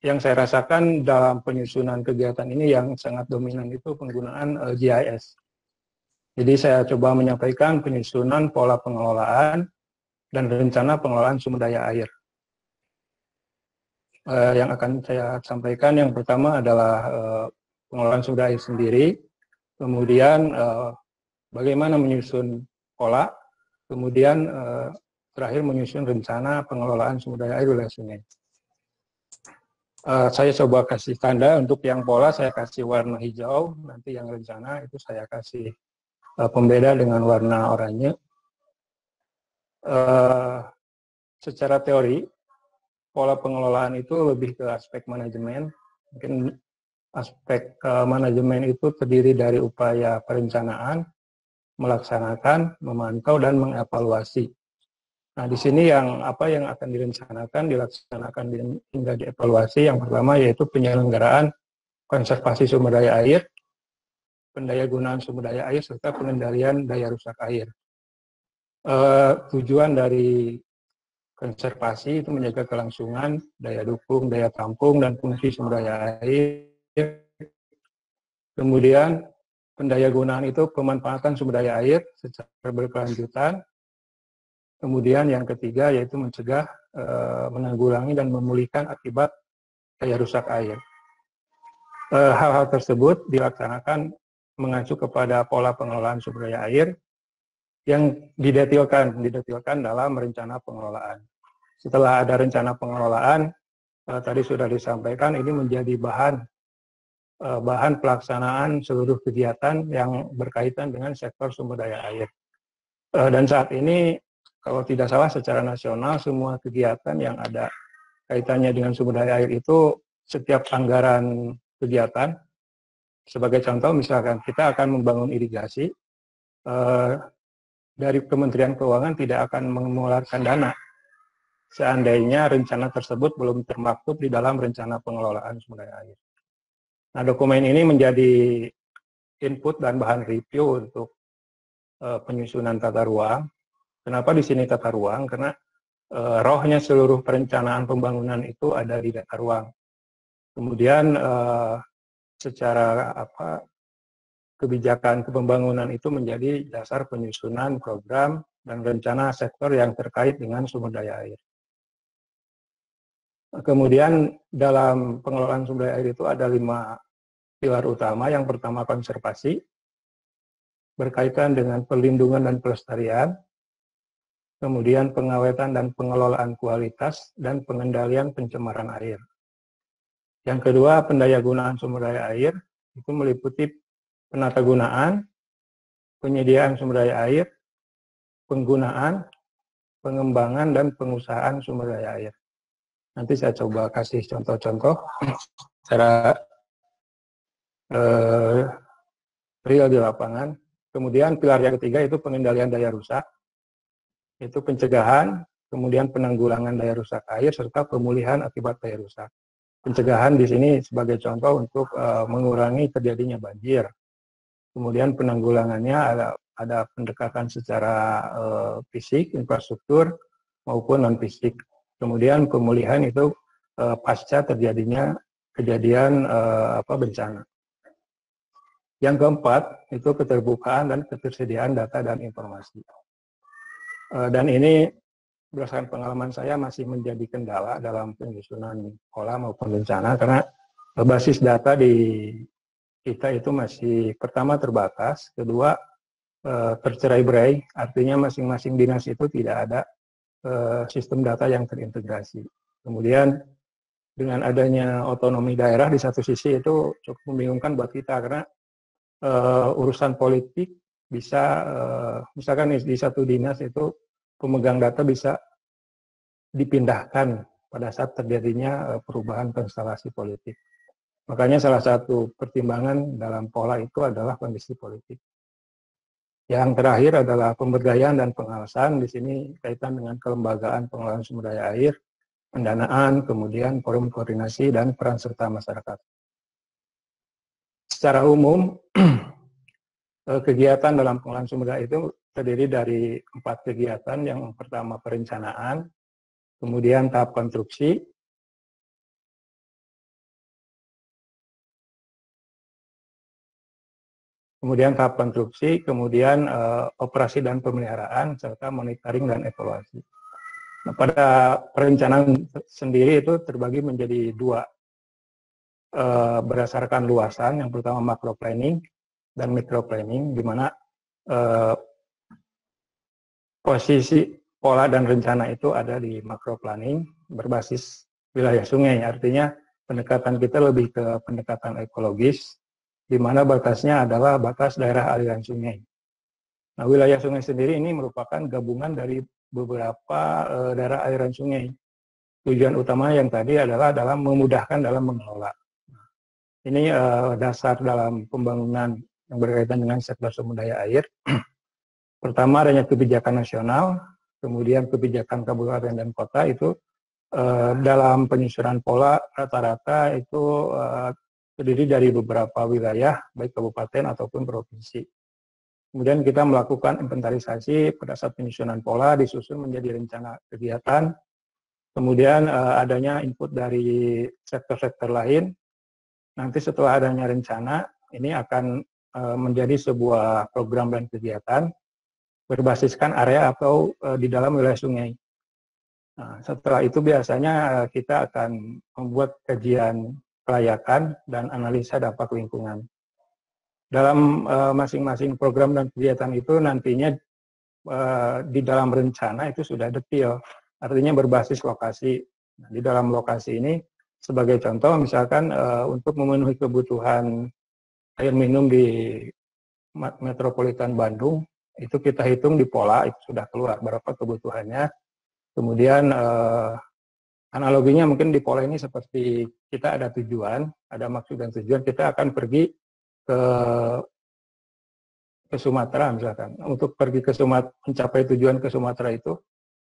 yang saya rasakan dalam penyusunan kegiatan ini yang sangat dominan itu penggunaan GIS. Jadi saya coba menyampaikan penyusunan pola pengelolaan dan rencana pengelolaan sumber daya air. Yang akan saya sampaikan yang pertama adalah pengelolaan sumber air sendiri, kemudian bagaimana menyusun pola, kemudian terakhir menyusun rencana pengelolaan sumber daya air wilayah sungai. Saya coba kasih tanda untuk yang pola saya kasih warna hijau, nanti yang rencana itu saya kasih pembeda dengan warna oranye. Secara teori, pola pengelolaan itu lebih ke aspek manajemen. Mungkin aspek manajemen itu terdiri dari upaya perencanaan, melaksanakan, memantau, dan mengevaluasi. Nah, di sini yang akan direncanakan, dilaksanakan hingga dievaluasi. Yang pertama yaitu penyelenggaraan konservasi sumber daya air, pendayagunaan sumber daya air, serta pengendalian daya rusak air. Tujuan dari konservasi itu menjaga kelangsungan, daya dukung, daya tampung, dan fungsi sumber daya air. Kemudian pendayagunaan itu pemanfaatan sumber daya air secara berkelanjutan. Kemudian yang ketiga yaitu mencegah, menanggulangi, dan memulihkan akibat daya rusak air. Hal-hal tersebut dilaksanakan mengacu kepada pola pengelolaan sumber daya air yang didetailkan dalam rencana pengelolaan. Setelah ada rencana pengelolaan, tadi sudah disampaikan ini menjadi bahan pelaksanaan seluruh kegiatan yang berkaitan dengan sektor sumber daya air. Dan saat ini kalau tidak salah secara nasional semua kegiatan yang ada kaitannya dengan sumber daya air itu setiap anggaran kegiatan, sebagai contoh misalkan kita akan membangun irigasi, dari Kementerian Keuangan tidak akan mengeluarkan dana seandainya rencana tersebut belum termaktub di dalam rencana pengelolaan sumber daya air. Nah, dokumen ini menjadi input dan bahan review untuk penyusunan tata ruang. Kenapa di sini tata ruang? Karena rohnya seluruh perencanaan pembangunan itu ada di tata ruang. Kemudian secara kebijakan kepembangunan itu menjadi dasar penyusunan program dan rencana sektor yang terkait dengan sumber daya air. Kemudian dalam pengelolaan sumber daya air itu ada 5 pilar utama. Yang pertama konservasi, berkaitan dengan perlindungan dan pelestarian. Kemudian pengawetan dan pengelolaan kualitas dan pengendalian pencemaran air. Yang kedua, pendayagunaan sumber daya air itu meliputi penatagunaan, penyediaan sumber daya air, penggunaan, pengembangan, dan pengusahaan sumber daya air. Nanti saya coba kasih contoh-contoh secara real di lapangan. Kemudian pilar yang ketiga itu pengendalian daya rusak. Itu pencegahan, kemudian penanggulangan daya rusak air, serta pemulihan akibat daya rusak. Pencegahan di sini sebagai contoh untuk mengurangi terjadinya banjir. Kemudian penanggulangannya ada pendekatan secara fisik, infrastruktur, maupun non-fisik. Kemudian pemulihan itu pasca terjadinya kejadian bencana. Yang keempat itu keterbukaan dan ketersediaan data dan informasi. Dan ini berdasarkan pengalaman saya masih menjadi kendala dalam penyusunan pola maupun rencana karena basis data di kita itu masih pertama terbatas, kedua tercerai-berai, artinya masing-masing dinas itu tidak ada sistem data yang terintegrasi. Kemudian dengan adanya otonomi daerah di satu sisi itu cukup membingungkan buat kita karena urusan politik bisa misalkan di satu dinas itu pemegang data bisa dipindahkan pada saat terjadinya perubahan konstelasi politik. Makanya salah satu pertimbangan dalam pola itu adalah kondisi politik. Yang terakhir adalah pemberdayaan dan pengawasan. Di sini kaitan dengan kelembagaan pengelolaan sumber daya air, pendanaan, kemudian forum koordinasi dan peran serta masyarakat. Secara umum kegiatan dalam pengelolaan sumber daya itu terdiri dari 4 kegiatan. Yang pertama perencanaan, kemudian tahap konstruksi, kemudian tahap konstruksi, kemudian operasi dan pemeliharaan, serta monitoring dan evaluasi. Nah, pada perencanaan sendiri itu terbagi menjadi dua, berdasarkan luasan. Yang pertama makro planning dan micro planning, di mana posisi pola dan rencana itu ada di makro planning berbasis wilayah sungai. Artinya pendekatan kita lebih ke pendekatan ekologis, di mana batasnya adalah batas daerah aliran sungai. Nah, wilayah sungai sendiri ini merupakan gabungan dari beberapa daerah aliran sungai. Tujuan utama yang tadi adalah dalam memudahkan dalam mengelola. Ini dasar dalam pembangunan yang berkaitan dengan sektor sumber daya air. Pertama, adanya kebijakan nasional, kemudian kebijakan kabupaten dan kota. Itu dalam penyusunan pola rata-rata itu terdiri dari beberapa wilayah, baik kabupaten ataupun provinsi. Kemudian kita melakukan inventarisasi pada saat penyusunan pola, disusun menjadi rencana kegiatan. Kemudian adanya input dari sektor-sektor lain. Nanti setelah adanya rencana, ini akan menjadi sebuah program dan kegiatan berbasiskan area atau di dalam wilayah sungai. Nah, setelah itu biasanya kita akan membuat kajian kelayakan dan analisa dampak lingkungan. Dalam masing-masing program dan kegiatan itu nantinya di dalam rencana itu sudah detail, artinya berbasis lokasi. Nah, di dalam lokasi ini sebagai contoh misalkan untuk memenuhi kebutuhan air minum di metropolitan Bandung, itu kita hitung di pola, itu sudah keluar berapa kebutuhannya. Kemudian analoginya mungkin di pola ini seperti kita ada tujuan, ada maksud dan tujuan, kita akan pergi ke Sumatera misalkan. Untuk pergi ke Sumatera, mencapai tujuan ke Sumatera itu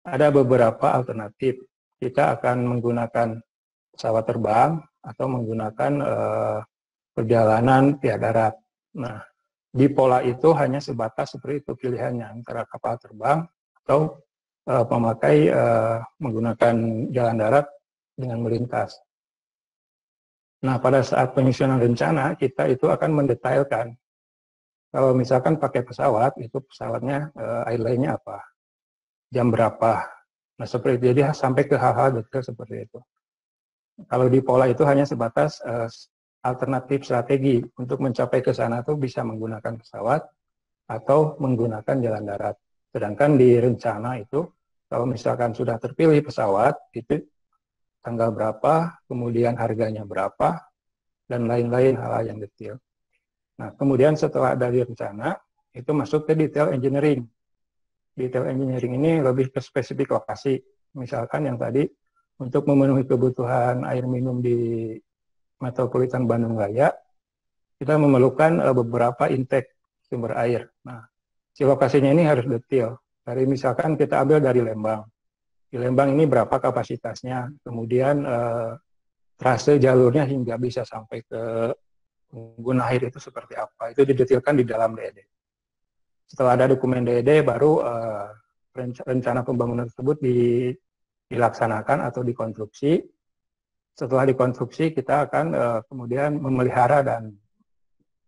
ada beberapa alternatif. Kita akan menggunakan pesawat terbang atau menggunakan perjalanan via darat. Nah, di pola itu hanya sebatas seperti itu pilihannya, antara kapal terbang atau memakai menggunakan jalan darat dengan melintas. Nah, pada saat penyusunan rencana, kita itu akan mendetailkan. Kalau misalkan pakai pesawat, itu pesawatnya airline-nya apa, jam berapa. Nah, seperti itu. Jadi sampai ke hal-hal detail seperti itu. Kalau di pola itu hanya sebatas alternatif strategi untuk mencapai ke sana tuh bisa menggunakan pesawat atau menggunakan jalan darat. Sedangkan di rencana itu, kalau misalkan sudah terpilih pesawat, itu tanggal berapa, kemudian harganya berapa, dan lain-lain hal yang detail. Nah, kemudian setelah dari rencana, itu masuk ke detail engineering. Detail engineering ini lebih ke spesifik lokasi. Misalkan yang tadi, untuk memenuhi kebutuhan air minum di Metropolitan Bandung Raya, kita memerlukan beberapa intake sumber air. Nah, si lokasinya ini harus detail. Dari misalkan kita ambil dari Lembang. Di Lembang ini berapa kapasitasnya, kemudian trase jalurnya hingga bisa sampai ke pengguna air itu seperti apa. Itu didetailkan di dalam DED. Setelah ada dokumen DED, baru rencana pembangunan tersebut dilaksanakan atau dikonstruksi. Setelah dikonstruksi, kita akan kemudian memelihara dan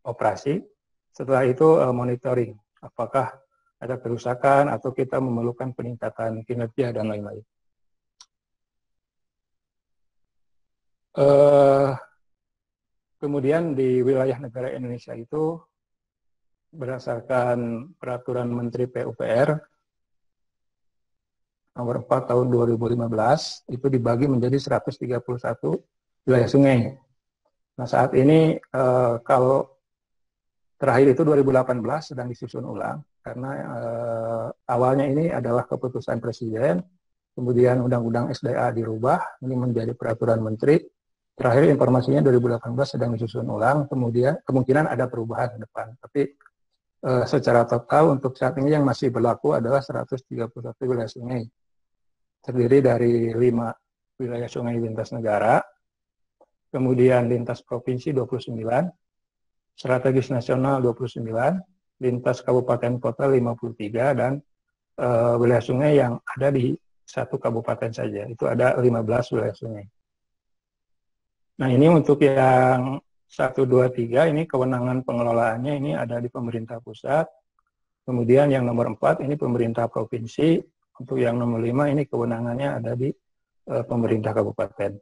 operasi. Setelah itu monitoring, apakah ada kerusakan atau kita memerlukan peningkatan kinerja dan lain-lain. Kemudian di wilayah negara Indonesia itu berdasarkan peraturan Menteri PUPR nomor 4 tahun 2015 itu dibagi menjadi 131 wilayah sungai. Nah, saat ini kalau terakhir itu 2018 sedang disusun ulang karena awalnya ini adalah keputusan Presiden, kemudian Undang-Undang SDA dirubah, ini menjadi peraturan Menteri. Terakhir informasinya 2018 sedang disusun ulang, kemudian kemungkinan ada perubahan ke depan. Tapi secara total untuk saat ini yang masih berlaku adalah 131 wilayah sungai. Terdiri dari 5 wilayah sungai lintas negara, kemudian lintas provinsi 29, strategis nasional 29, lintas kabupaten kota 53, dan wilayah sungai yang ada di satu kabupaten saja. Itu ada 15 wilayah sungai. Nah, ini untuk yang 1, 2, 3 ini kewenangan pengelolaannya ini ada di pemerintah pusat. Kemudian yang nomor 4 ini pemerintah provinsi. Untuk yang nomor 5 ini kewenangannya ada di pemerintah kabupaten.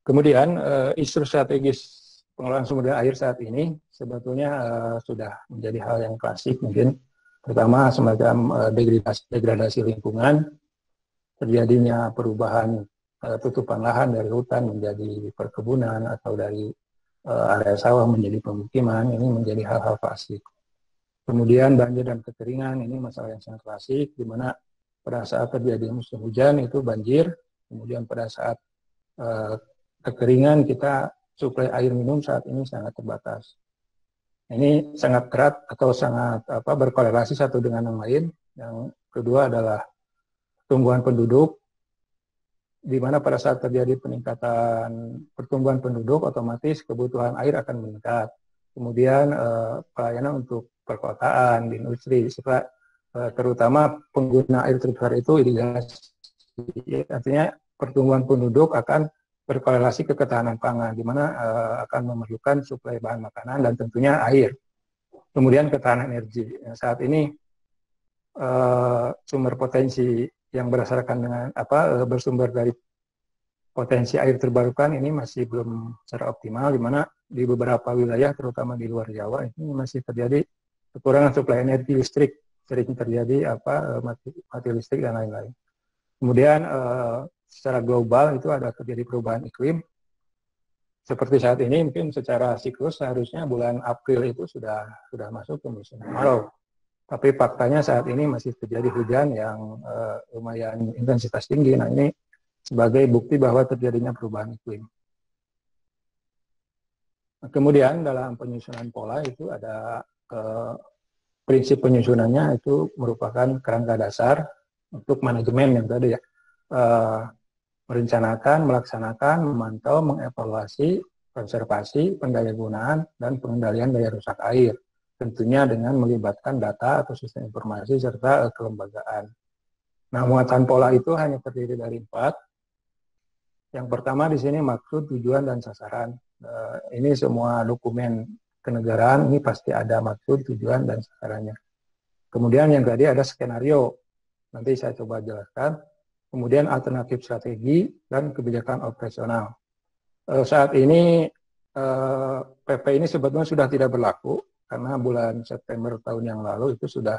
Kemudian isu strategis pengelolaan sumber daya air saat ini sebetulnya sudah menjadi hal yang klasik mungkin. Pertama semacam degradasi lingkungan, terjadinya perubahan tutupan lahan dari hutan menjadi perkebunan atau dari area sawah menjadi pemukiman, ini menjadi hal-hal klasik. Kemudian banjir dan kekeringan, ini masalah yang sangat klasik, di mana pada saat terjadi musim hujan itu banjir, kemudian pada saat kekeringan kita suplai air minum saat ini sangat terbatas. Ini sangat erat atau sangat berkorelasi satu dengan yang lain. Yang kedua adalah pertumbuhan penduduk, di mana pada saat terjadi peningkatan pertumbuhan penduduk, otomatis kebutuhan air akan meningkat. Kemudian pelayanan untuk perkotaan, di industri, terutama pengguna air terbesar itu irigasi. Artinya pertumbuhan penduduk akan berkorelasi ke ketahanan pangan, di mana akan memerlukan suplai bahan makanan dan tentunya air. Kemudian ketahanan energi. Saat ini sumber potensi yang berdasarkan dengan bersumber dari potensi air terbarukan ini masih belum secara optimal, di mana di beberapa wilayah, terutama di luar Jawa, ini masih terjadi kekurangan suplai energi listrik, sering terjadi mati listrik dan lain-lain. Kemudian secara global itu ada terjadi perubahan iklim. Seperti saat ini mungkin secara siklus seharusnya bulan April itu sudah masuk ke musim kemarau. Tapi faktanya saat ini masih terjadi hujan yang lumayan intensitas tinggi. Nah ini sebagai bukti bahwa terjadinya perubahan iklim. Nah, kemudian dalam penyusunan pola itu ada prinsip penyusunannya itu merupakan kerangka dasar untuk manajemen yang tadi ya. Merencanakan, melaksanakan, memantau, mengevaluasi, konservasi, pendayagunaan, dan pengendalian daya rusak air. Tentunya dengan melibatkan data atau sistem informasi serta kelembagaan. Nah, muatan pola itu hanya terdiri dari 4. Yang pertama di sini maksud, tujuan, dan sasaran. Ini semua dokumen kenegaraan, ini pasti ada maksud, tujuan, dan sasarannya. Kemudian yang tadi ada skenario. Nanti saya coba jelaskan. Kemudian alternatif strategi dan kebijakan operasional. Saat ini PP ini sebetulnya sudah tidak berlaku karena bulan September tahun yang lalu itu sudah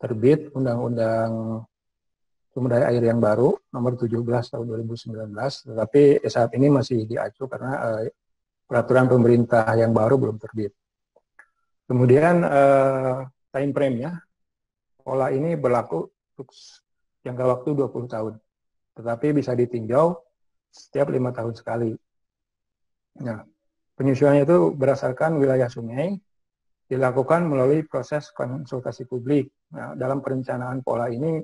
terbit Undang-Undang Sumber Daya Air yang baru nomor 17 tahun 2019, tetapi saat ini masih diacu karena peraturan pemerintah yang baru belum terbit. Kemudian time frame-nya, pola ini berlaku untuk jangka waktu 20 tahun, tetapi bisa ditinjau setiap 5 tahun sekali. Nah, penyusunannya itu berdasarkan wilayah sungai, dilakukan melalui proses konsultasi publik. Nah, dalam perencanaan pola ini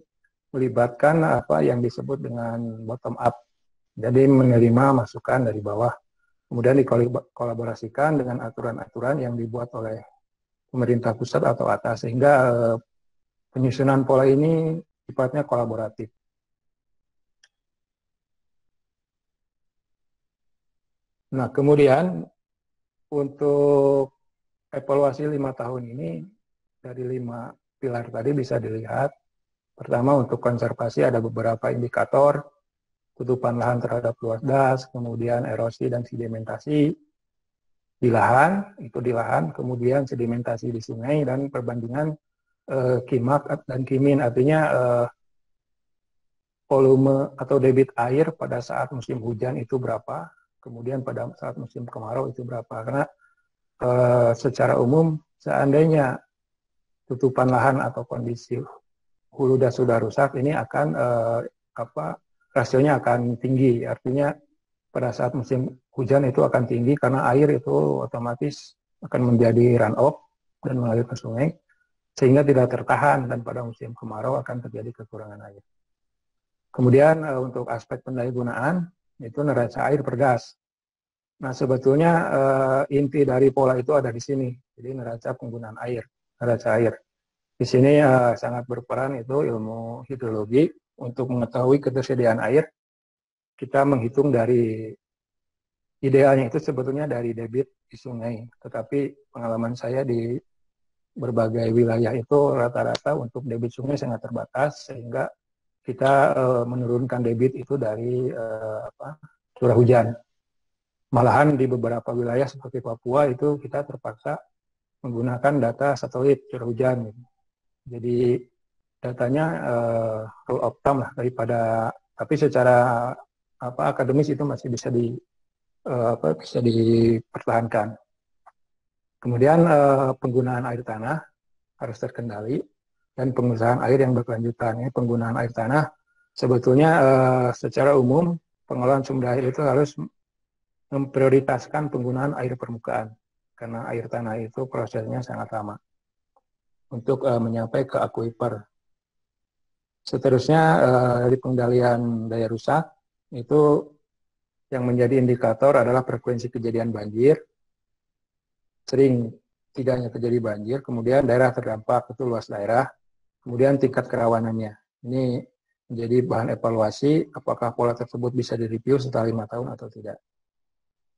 melibatkan apa yang disebut dengan bottom up, jadi menerima masukan dari bawah, kemudian dikolaborasikan dengan aturan-aturan yang dibuat oleh pemerintah pusat atau atas, sehingga penyusunan pola ini sifatnya kolaboratif. Nah, kemudian untuk evaluasi 5 tahun ini dari 5 pilar tadi bisa dilihat. Pertama, untuk konservasi ada beberapa indikator, tutupan lahan terhadap luas das, kemudian erosi dan sedimentasi di lahan, kemudian sedimentasi di sungai, dan perbandingan kimak dan kimin, artinya volume atau debit air pada saat musim hujan itu berapa, kemudian pada saat musim kemarau itu berapa. Karena secara umum seandainya tutupan lahan atau kondisi hulu das sudah rusak, ini akan rasionya akan tinggi. Artinya pada saat musim hujan itu akan tinggi karena air itu otomatis akan menjadi run off dan mengalir ke sungai, sehingga tidak tertahan, dan pada musim kemarau akan terjadi kekurangan air. Kemudian untuk aspek pendayagunaan itu neraca air per gas. Nah, sebetulnya inti dari pola itu ada di sini. Jadi neraca penggunaan air, neraca air. Di sini sangat berperan itu ilmu hidrologi untuk mengetahui ketersediaan air. Kita menghitung dari Idealnya itu sebetulnya dari debit di sungai, tetapi pengalaman saya di berbagai wilayah itu rata-rata untuk debit sungai sangat terbatas, sehingga kita menurunkan debit itu dari curah hujan. Malahan di beberapa wilayah seperti Papua itu kita terpaksa menggunakan data satelit curah hujan. Jadi datanya rule of thumb lah daripada, tapi secara akademis itu masih bisa dipertahankan. Kemudian penggunaan air tanah harus terkendali dan pengusahaan air yang berkelanjutan. Penggunaan air tanah sebetulnya secara umum pengelolaan sumber air itu harus memprioritaskan penggunaan air permukaan karena air tanah itu prosesnya sangat lama untuk menyampai ke akuifer. Seterusnya dari pengendalian daya rusak itu yang menjadi indikator adalah frekuensi kejadian banjir, sering tidaknya terjadi banjir, kemudian daerah terdampak itu luas daerah, kemudian tingkat kerawanannya. Ini menjadi bahan evaluasi apakah pola tersebut bisa direview setelah 5 tahun atau tidak.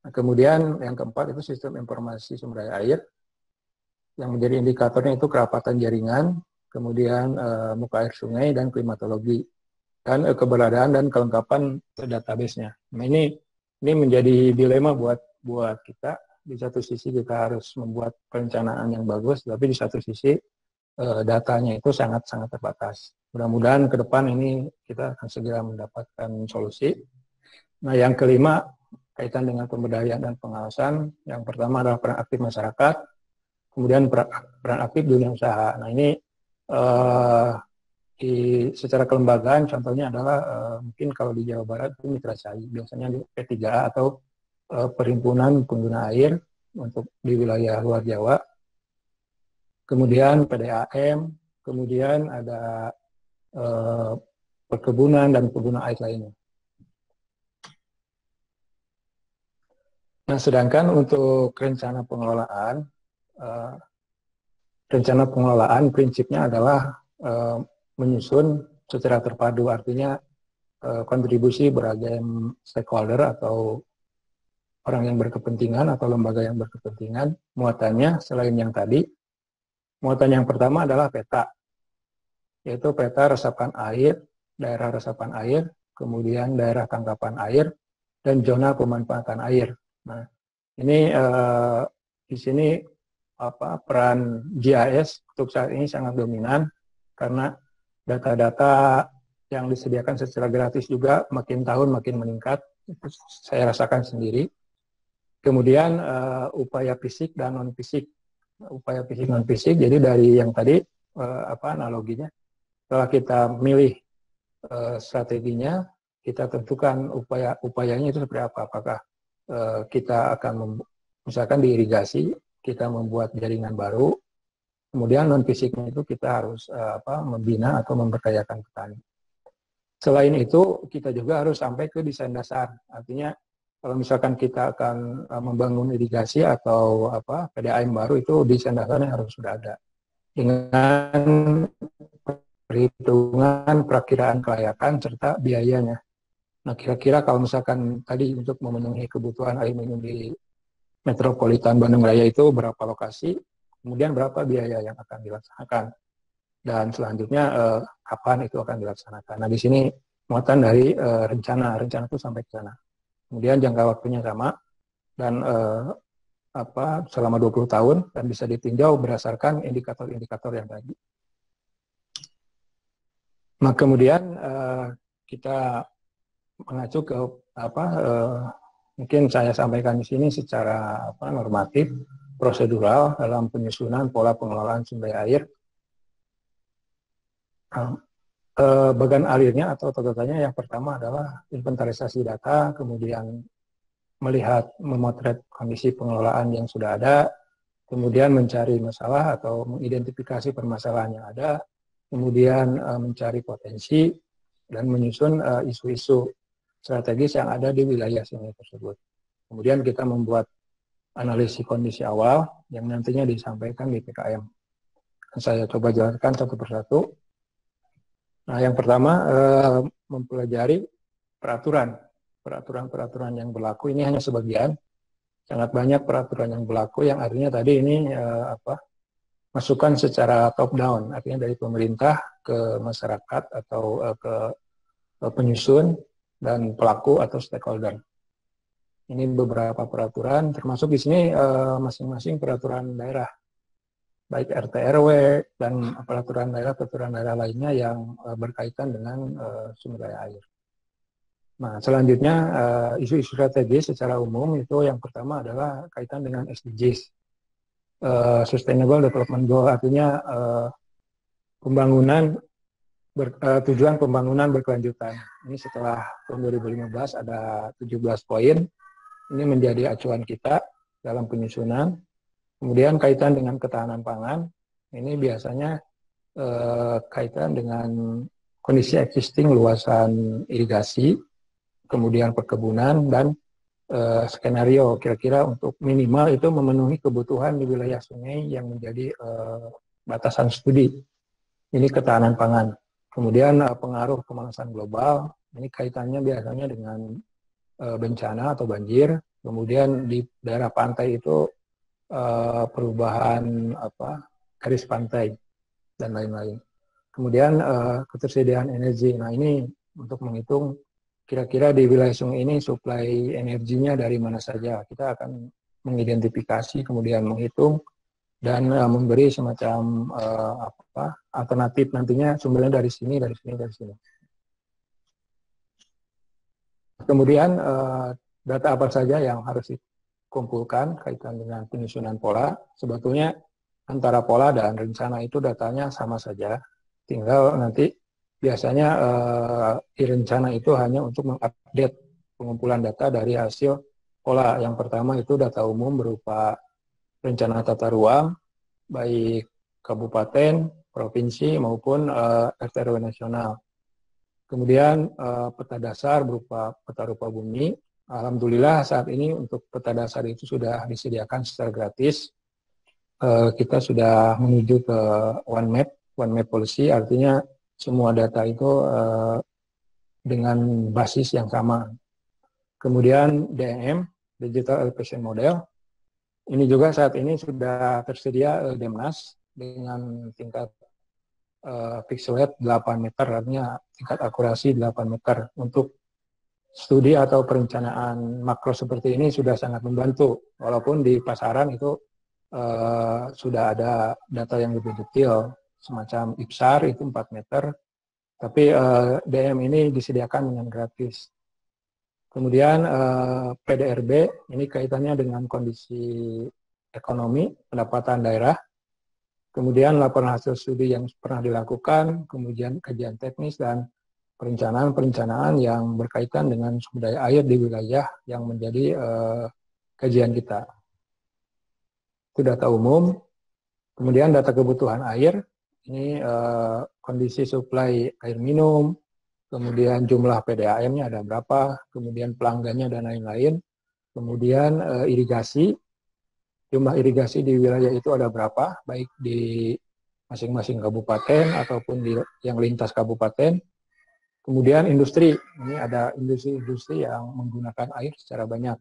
Nah, kemudian yang keempat itu sistem informasi sumber daya air, yang menjadi indikatornya itu kerapatan jaringan, kemudian muka air sungai dan klimatologi, dan keberadaan dan kelengkapan database-nya. Nah, ini menjadi dilema buat kita. Di satu sisi kita harus membuat perencanaan yang bagus, tapi di satu sisi datanya itu sangat-sangat terbatas. Mudah-mudahan ke depan ini kita akan segera mendapatkan solusi. Nah, yang kelima kaitan dengan pemberdayaan dan pengawasan. Yang pertama adalah peran aktif masyarakat, kemudian peran aktif dunia usaha. Nah, ini secara kelembagaan contohnya adalah mungkin kalau di Jawa Barat itu Mitra Sai, biasanya di P3A atau Perhimpunan Pengguna Air untuk di wilayah luar Jawa. Kemudian PDAM, kemudian ada perkebunan dan pengguna air lainnya. Nah, sedangkan untuk rencana pengelolaan prinsipnya adalah menyusun secara terpadu, artinya kontribusi beragam stakeholder atau orang yang berkepentingan atau lembaga yang berkepentingan. Muatannya selain yang tadi, muatan yang pertama adalah peta, yaitu peta resapan air, daerah resapan air, kemudian daerah tangkapan air, dan zona pemanfaatan air. Nah, ini di sini peran GIS untuk saat ini sangat dominan karena data-data yang disediakan secara gratis juga makin tahun makin meningkat. Saya rasakan sendiri. Kemudian upaya fisik dan non fisik. Upaya fisik non fisik. Jadi dari yang tadi analoginya, setelah kita milih strateginya, kita tentukan upayanya itu seperti apa. Apakah kita akan misalkan di irigasi, kita membuat jaringan baru, kemudian non fisiknya itu kita harus membina atau memberdayakan petani. Selain itu, kita juga harus sampai ke desain dasar. Artinya kalau misalkan kita akan membangun irigasi atau PDAM baru, itu desain dasarnya harus sudah ada dengan perhitungan perakiraan kelayakan serta biayanya. Nah, kira-kira kalau misalkan tadi untuk memenuhi kebutuhan air minum di Metropolitan Bandung Raya itu berapa lokasi, kemudian berapa biaya yang akan dilaksanakan, dan selanjutnya kapan itu akan dilaksanakan. Nah, di sini muatan dari rencana itu sampai ke sana. Kemudian jangka waktunya sama dan selama 20 tahun dan bisa ditinjau berdasarkan indikator-indikator yang tadi. Nah, kemudian kita mengacu ke mungkin saya sampaikan di sini secara normatif, prosedural dalam penyusunan pola pengelolaan sumber air. Bagan alirnya atau tata-tatanya yang pertama adalah inventarisasi data, kemudian memotret kondisi pengelolaan yang sudah ada, kemudian mencari masalah atau mengidentifikasi permasalahan yang ada, kemudian mencari potensi dan menyusun isu-isu strategis yang ada di wilayah sungai tersebut. Kemudian kita membuat analisis kondisi awal yang nantinya disampaikan di PKM. Saya coba jelaskan satu persatu. Nah, yang pertama mempelajari peraturan. peraturan-peraturan yang berlaku. Ini hanya sebagian, sangat banyak peraturan yang berlaku yang artinya tadi ini masukan secara top down, artinya dari pemerintah ke masyarakat atau ke penyusun dan pelaku atau stakeholder. Ini beberapa peraturan, termasuk di sini masing-masing peraturan daerah, baik RT RW dan peraturan daerah lainnya yang berkaitan dengan sumber daya air. Nah, selanjutnya isu-isu strategis secara umum itu yang pertama adalah kaitan dengan SDGs, Sustainable Development Goal, artinya tujuan pembangunan berkelanjutan. Ini setelah tahun 2015 ada 17 poin. Ini menjadi acuan kita dalam penyusunan. Kemudian kaitan dengan ketahanan pangan, ini biasanya kaitan dengan kondisi existing luasan irigasi, kemudian perkebunan, dan skenario kira-kira untuk minimal itu memenuhi kebutuhan di wilayah sungai yang menjadi batasan studi. Ini ketahanan pangan. Kemudian pengaruh pemanasan global, ini kaitannya biasanya dengan bencana atau banjir. Kemudian di daerah pantai itu perubahan garis pantai dan lain-lain. Kemudian ketersediaan energi. Nah, ini untuk menghitung kira-kira di wilayah sungai ini suplai energinya dari mana saja. Kita akan mengidentifikasi, kemudian menghitung dan memberi semacam alternatif nantinya sumbernya dari sini, dari sini, dari sini. Kemudian data apa saja yang harus dikumpulkan kaitan dengan penyusunan pola. Sebetulnya antara pola dan rencana itu datanya sama saja. Tinggal nanti biasanya di rencana itu hanya untuk mengupdate pengumpulan data dari hasil pola. Yang pertama itu data umum berupa rencana tata ruang, baik kabupaten, provinsi, maupun RT RW nasional. Kemudian peta dasar berupa peta rupa bumi. Alhamdulillah saat ini untuk peta dasar itu sudah disediakan secara gratis. Kita sudah menuju ke One Map Policy, artinya semua data itu dengan basis yang sama. Kemudian DEM, Digital Elevation Model, ini juga saat ini sudah tersedia Demnas dengan tingkat pixel rate 8 meter, artinya tingkat akurasi 8 meter. Untuk studi atau perencanaan makro seperti ini sudah sangat membantu, walaupun di pasaran itu sudah ada data yang lebih detail, semacam IPSAR itu 4 meter, tapi DM ini disediakan dengan gratis. Kemudian PDRB, ini kaitannya dengan kondisi ekonomi, pendapatan daerah, kemudian laporan hasil studi yang pernah dilakukan, kemudian kajian teknis dan perencanaan-perencanaan yang berkaitan dengan sumber daya air di wilayah yang menjadi kajian kita. Itu data umum. Kemudian data kebutuhan air, ini kondisi suplai air minum, kemudian jumlah PDAM-nya ada berapa, kemudian pelanggannya dan lain-lain. Kemudian irigasi, jumlah irigasi di wilayah itu ada berapa, baik di masing-masing kabupaten ataupun di yang lintas kabupaten. Kemudian industri, ini ada industri-industri yang menggunakan air secara banyak.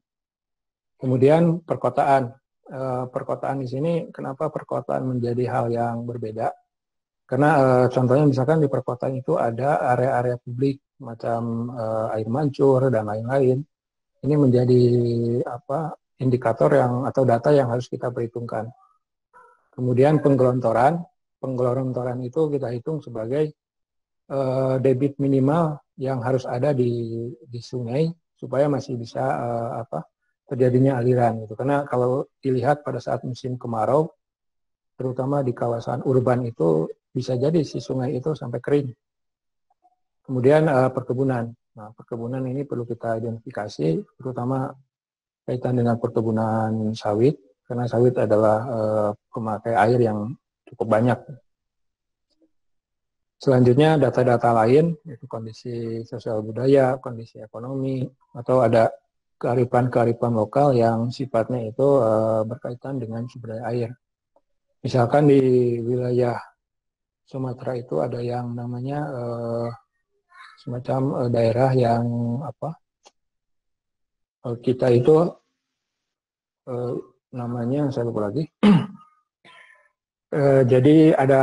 Kemudian perkotaan. Perkotaan di sini, kenapa perkotaan menjadi hal yang berbeda? Karena contohnya misalkan di perkotaan itu ada area-area publik macam air mancur dan lain-lain. Ini menjadi indikator yang atau data yang harus kita perhitungkan. Kemudian penggelontoran itu kita hitung sebagai debit minimal yang harus ada di sungai supaya masih bisa terjadinya aliran gitu. Karena kalau dilihat pada saat musim kemarau, terutama di kawasan urban itu bisa jadi si sungai itu sampai kering. Kemudian perkebunan. Nah, perkebunan ini perlu kita identifikasi, terutama kaitan dengan perkebunan sawit, karena sawit adalah pemakai air yang cukup banyak. Selanjutnya data-data lain, yaitu kondisi sosial budaya, kondisi ekonomi, atau ada kearifan-kearifan lokal yang sifatnya itu berkaitan dengan sumber daya air. Misalkan di wilayah Sumatera itu ada yang namanya semacam daerah yang kita itu namanya saya lupa lagi. Jadi ada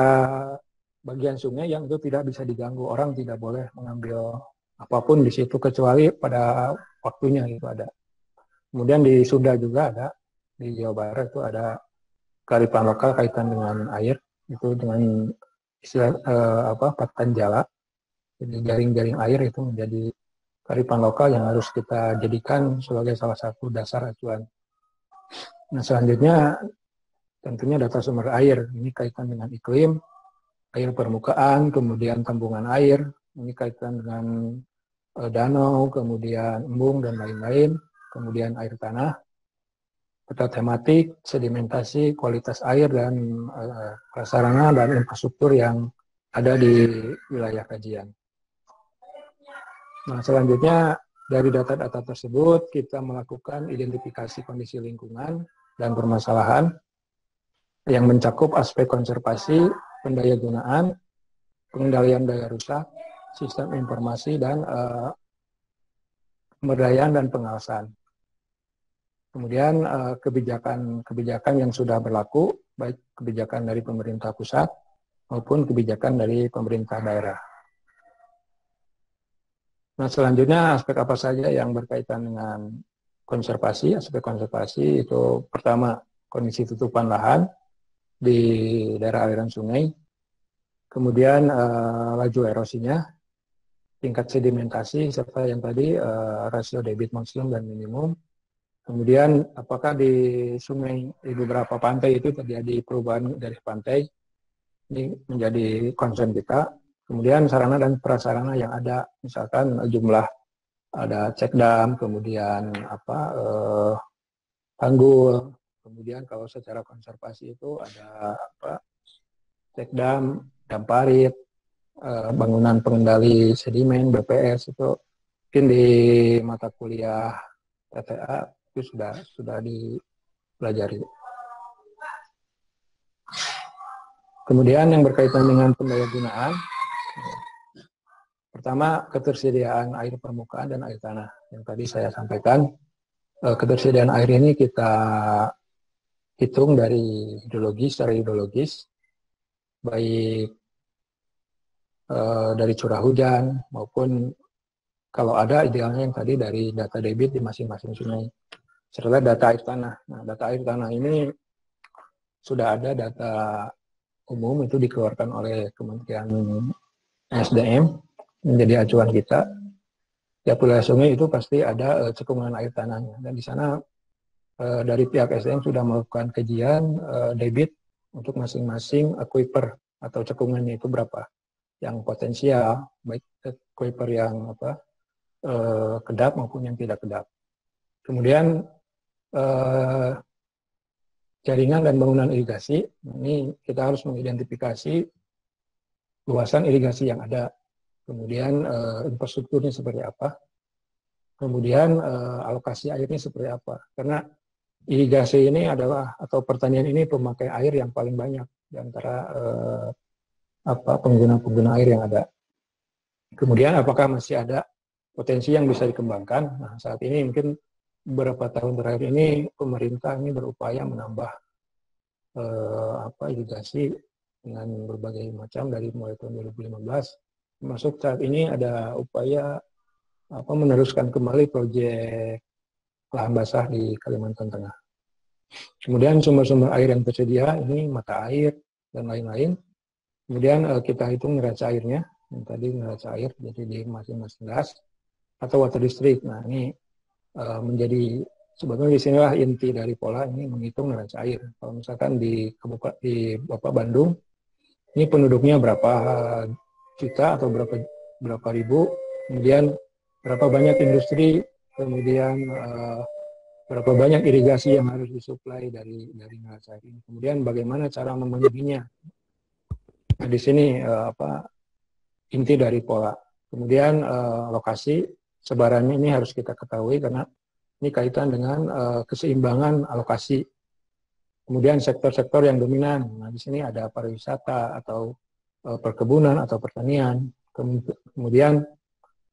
bagian sungai yang itu tidak bisa diganggu, orang tidak boleh mengambil apapun di situ kecuali pada waktunya itu ada. Kemudian di Sunda juga ada, di Jawa Barat itu ada kearifan lokal kaitan dengan air, itu dengan istilah patanjala. Jadi jaring-jaring air itu menjadi kearifan lokal yang harus kita jadikan sebagai salah satu dasar acuan. Nah selanjutnya tentunya data sumber air, ini kaitan dengan iklim, air permukaan, kemudian tambungan air, ini kaitan dengan danau, kemudian embung dan lain-lain, kemudian air tanah, peta tematik, sedimentasi, kualitas air, dan prasarana dan infrastruktur yang ada di wilayah kajian. Nah, selanjutnya dari data-data tersebut kita melakukan identifikasi kondisi lingkungan dan permasalahan yang mencakup aspek konservasi, pendayagunaan, pengendalian daya rusak, sistem informasi, dan pemberdayaan dan pengawasan. Kemudian kebijakan yang sudah berlaku, baik kebijakan dari pemerintah pusat maupun kebijakan dari pemerintah daerah. Nah, selanjutnya aspek apa saja yang berkaitan dengan konservasi? Aspek konservasi itu pertama kondisi tutupan lahan di daerah aliran sungai, kemudian laju erosinya, tingkat sedimentasi, serta yang tadi rasio debit maksimum dan minimum. Kemudian apakah di sungai di beberapa pantai itu terjadi perubahan dari pantai, ini menjadi concern kita. Kemudian sarana dan prasarana yang ada, misalkan jumlah ada cek dam, kemudian tanggul, kemudian kalau secara konservasi itu ada cek dam, dam parit, bangunan pengendali sedimen, BPS itu mungkin di mata kuliah TTA itu sudah dipelajari. Kemudian yang berkaitan dengan pendayagunaan, pertama ketersediaan air permukaan dan air tanah. Yang tadi saya sampaikan, ketersediaan air ini kita hitung dari secara hidrologis, baik dari curah hujan maupun kalau ada idealnya yang tadi dari data debit di masing-masing sungai, serta data air tanah. Nah, data air tanah ini sudah ada data umum itu dikeluarkan oleh Kementerian SDM menjadi acuan kita. Tiap wilayah sungai itu pasti ada cekungan air tanahnya, dan di sana dari pihak SDM sudah melakukan kajian debit untuk masing-masing aquifer atau cekungannya itu berapa yang potensial, baik aquifer yang kedap maupun yang tidak kedap. Kemudian jaringan dan bangunan irigasi, ini kita harus mengidentifikasi luasan irigasi yang ada, kemudian infrastrukturnya seperti apa, kemudian alokasi airnya seperti apa. Karena irigasi ini adalah, atau pertanian ini pemakai air yang paling banyak di antara pengguna-pengguna air yang ada. Kemudian apakah masih ada potensi yang bisa dikembangkan? Nah, saat ini mungkin beberapa tahun terakhir ini pemerintah ini berupaya menambah irigasi dengan berbagai macam dari mulai tahun 2015. Termasuk saat ini ada upaya meneruskan kembali proyek lahan basah di Kalimantan Tengah. Kemudian sumber-sumber air yang tersedia ini mata air dan lain-lain. Kemudian kita hitung neraca airnya, yang tadi neraca air jadi di masing-masing das atau water district. Nah ini menjadi sebetulnya disinilah inti dari pola ini menghitung neraca air. Kalau misalkan di Bandung, ini penduduknya berapa juta atau berapa ribu, kemudian berapa banyak industri, kemudian berapa banyak irigasi yang harus disuplai dari neraca air ini. Kemudian bagaimana cara memenuhinya. Nah, di sini inti dari pola. Kemudian lokasi sebarannya ini harus kita ketahui karena ini kaitan dengan keseimbangan alokasi. Kemudian sektor-sektor yang dominan. Nah, di sini ada pariwisata atau perkebunan atau pertanian. Kemudian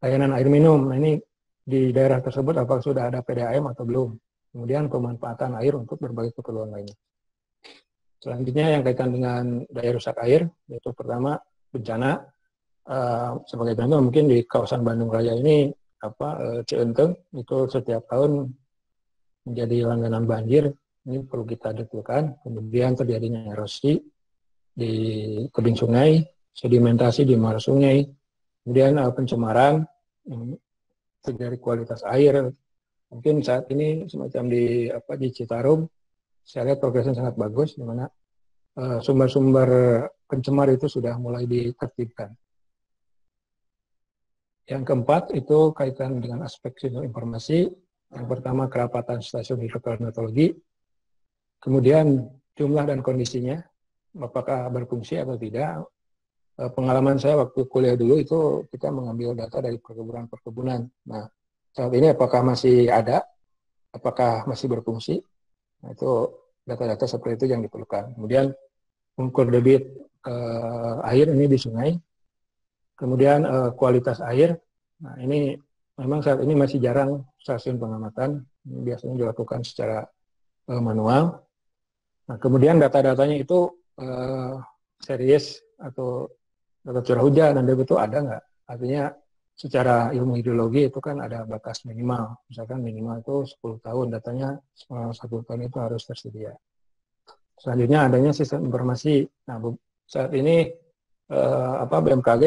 layanan air minum. Nah, ini di daerah tersebut apakah sudah ada PDAM atau belum. Kemudian pemanfaatan air untuk berbagai keperluan lainnya. Selanjutnya yang kaitan dengan daya rusak air, yaitu pertama bencana. Sebagai contoh mungkin di kawasan Bandung Raya ini Cienteng itu setiap tahun menjadi langganan banjir. Ini perlu kita detailkan. Kemudian terjadinya erosi di tebing sungai, sedimentasi di muara sungai, kemudian pencemaran dari kualitas air. Mungkin saat ini semacam di Citarum, saya lihat progresnya sangat bagus, di mana sumber-sumber pencemar itu sudah mulai ditertibkan. Yang keempat itu kaitan dengan aspek sistem informasi. Yang pertama kerapatan stasiun hidroklimatologi, kemudian jumlah dan kondisinya, apakah berfungsi atau tidak. Pengalaman saya waktu kuliah dulu itu kita mengambil data dari perkebunan. Nah, saat ini apakah masih ada, apakah masih berfungsi, nah, itu data-data seperti itu yang diperlukan. Kemudian ukur debit air ini di sungai, kemudian kualitas air. Nah, ini memang saat ini masih jarang stasiun pengamatan, ini biasanya dilakukan secara manual. Nah, kemudian data-datanya itu series atau data curah hujan dan debit itu ada nggak? Artinya secara ilmu hidrologi itu kan ada batas minimal. Misalkan minimal itu 10 tahun, datanya 10 tahun itu harus tersedia. Selanjutnya adanya sistem informasi. Nah, saat ini BMKG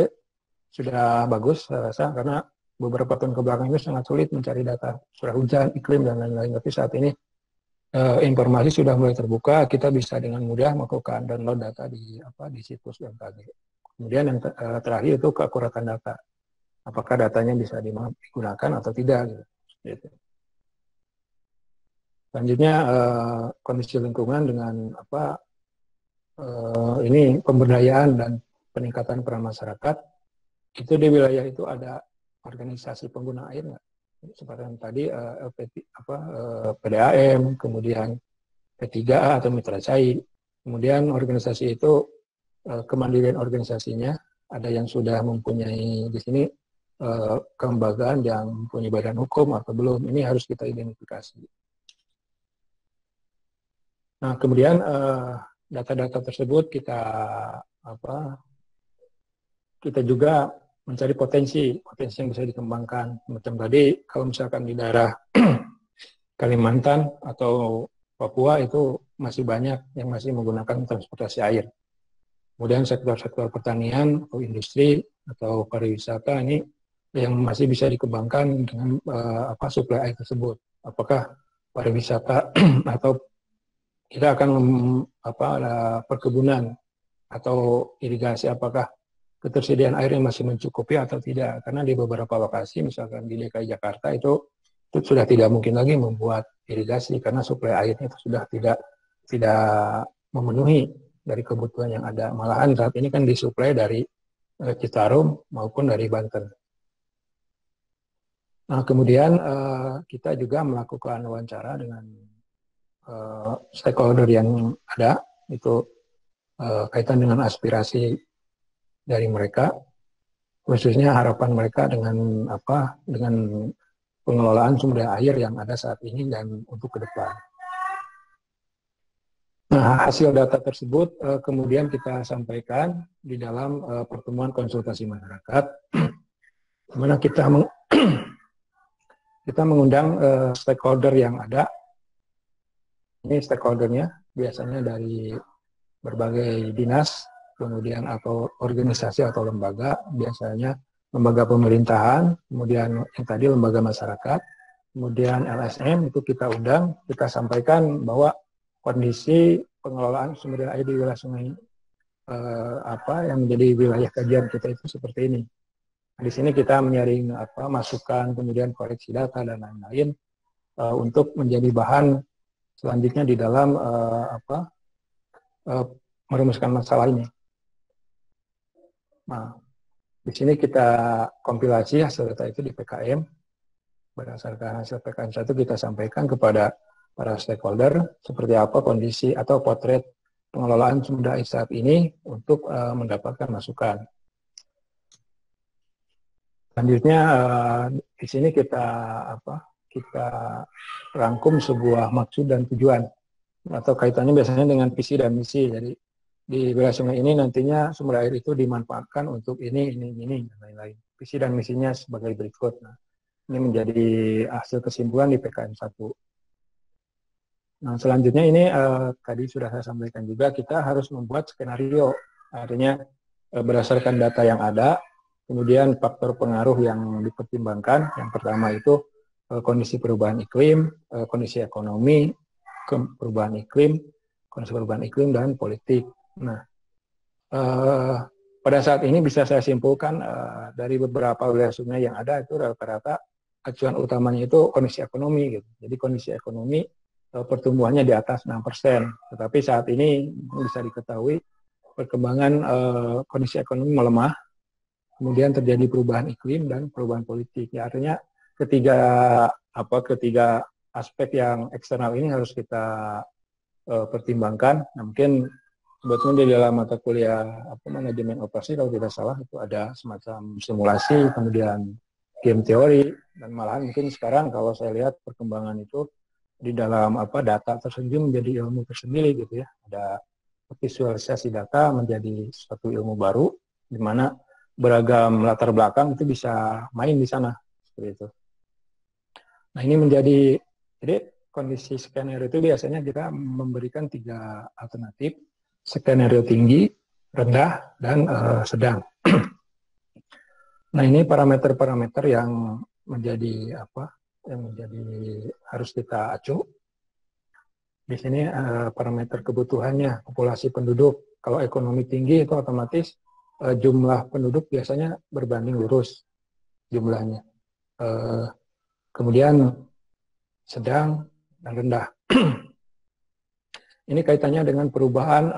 sudah bagus saya rasa, karena beberapa tahun kebelakang itu sangat sulit mencari data curah hujan, iklim, dan lain-lain. Tapi saat ini informasi sudah mulai terbuka, kita bisa dengan mudah melakukan download data di situs BMKG. Kemudian yang terakhir itu keakuratan data. Apakah datanya bisa digunakan atau tidak gitu. Selanjutnya kondisi lingkungan dengan ini pemberdayaan dan peningkatan peran masyarakat. Itu di wilayah itu ada organisasi pengguna air nggak? Seperti yang tadi PDAM, kemudian P3A atau Mitra Cai. Kemudian organisasi itu kemandirian organisasinya, ada yang sudah mempunyai di sini kelembagaan yang mempunyai badan hukum atau belum, ini harus kita identifikasi. Nah, kemudian data-data tersebut kita juga mencari potensi yang bisa dikembangkan. Macam tadi, kalau misalkan di daerah Kalimantan atau Papua itu masih banyak yang masih menggunakan transportasi air. Kemudian sektor-sektor pertanian atau industri atau pariwisata ini yang masih bisa dikembangkan dengan suplai air tersebut. Apakah pariwisata atau kita akan ada perkebunan atau irigasi, apakah ketersediaan air yang masih mencukupi atau tidak. Karena di beberapa lokasi, misalkan di DKI Jakarta itu sudah tidak mungkin lagi membuat irigasi karena suplai airnya itu sudah tidak memenuhi dari kebutuhan yang ada. Malahan saat ini kan disuplai dari Citarum maupun dari Banten. Nah, kemudian kita juga melakukan wawancara dengan stakeholder yang ada, itu kaitan dengan aspirasi dari mereka, khususnya harapan mereka dengan pengelolaan sumber air yang ada saat ini dan untuk ke depan. Nah, hasil data tersebut kemudian kita sampaikan di dalam pertemuan konsultasi masyarakat, di mana kita mengundang stakeholder yang ada. Ini stakeholdernya biasanya dari berbagai dinas, kemudian atau organisasi atau lembaga, biasanya lembaga pemerintahan, kemudian yang tadi lembaga masyarakat, kemudian LSM itu kita undang, kita sampaikan bahwa kondisi pengelolaan sumber air di wilayah sungai yang menjadi wilayah kajian kita itu seperti ini. Di sini kita menyaring masukan, kemudian koreksi data dan lain-lain untuk menjadi bahan selanjutnya di dalam merumuskan masalah ini. Nah, di sini kita kompilasi hasil data itu di PKM. Berdasarkan hasil PKM itu kita sampaikan kepada para stakeholder seperti apa kondisi atau potret pengelolaan sumber air saat ini untuk mendapatkan masukan. Selanjutnya di sini kita kita rangkum sebuah maksud dan tujuan atau kaitannya biasanya dengan visi dan misi. Jadi di wilayah sungai ini nantinya sumber air itu dimanfaatkan untuk ini, dan lain-lain. Visi dan misinya sebagai berikut. Nah, ini menjadi hasil kesimpulan di PKM 1. Nah, selanjutnya ini tadi sudah saya sampaikan juga, kita harus membuat skenario. Artinya berdasarkan data yang ada, kemudian faktor pengaruh yang dipertimbangkan. Yang pertama itu kondisi perubahan iklim, kondisi ekonomi, perubahan iklim, kondisi perubahan iklim, dan politik. Nah, pada saat ini bisa saya simpulkan dari beberapa wilayah sungai yang ada itu rata-rata acuan utamanya itu kondisi ekonomi gitu. Jadi kondisi ekonomi pertumbuhannya di atas 6%. Tetapi saat ini bisa diketahui perkembangan kondisi ekonomi melemah, kemudian terjadi perubahan iklim dan perubahan politik. Ya, artinya ketiga aspek yang eksternal ini harus kita pertimbangkan. Nah, mungkin sebetulnya di dalam mata kuliah manajemen operasi kalau tidak salah itu ada semacam simulasi, kemudian game teori, dan malahan mungkin sekarang kalau saya lihat perkembangan itu di dalam data tersendiri menjadi ilmu tersendiri gitu ya. Ada visualisasi data menjadi suatu ilmu baru di mana beragam latar belakang itu bisa main di sana seperti itu. Nah, ini menjadi jadi kondisi skenario itu biasanya kita memberikan 3 alternatif, skenario tinggi, rendah, dan sedang. Nah, ini parameter-parameter yang menjadi harus kita acu. Di sini parameter kebutuhannya, populasi penduduk. Kalau ekonomi tinggi itu otomatis jumlah penduduk biasanya berbanding lurus jumlahnya. Kemudian sedang dan rendah. Ini kaitannya dengan perubahan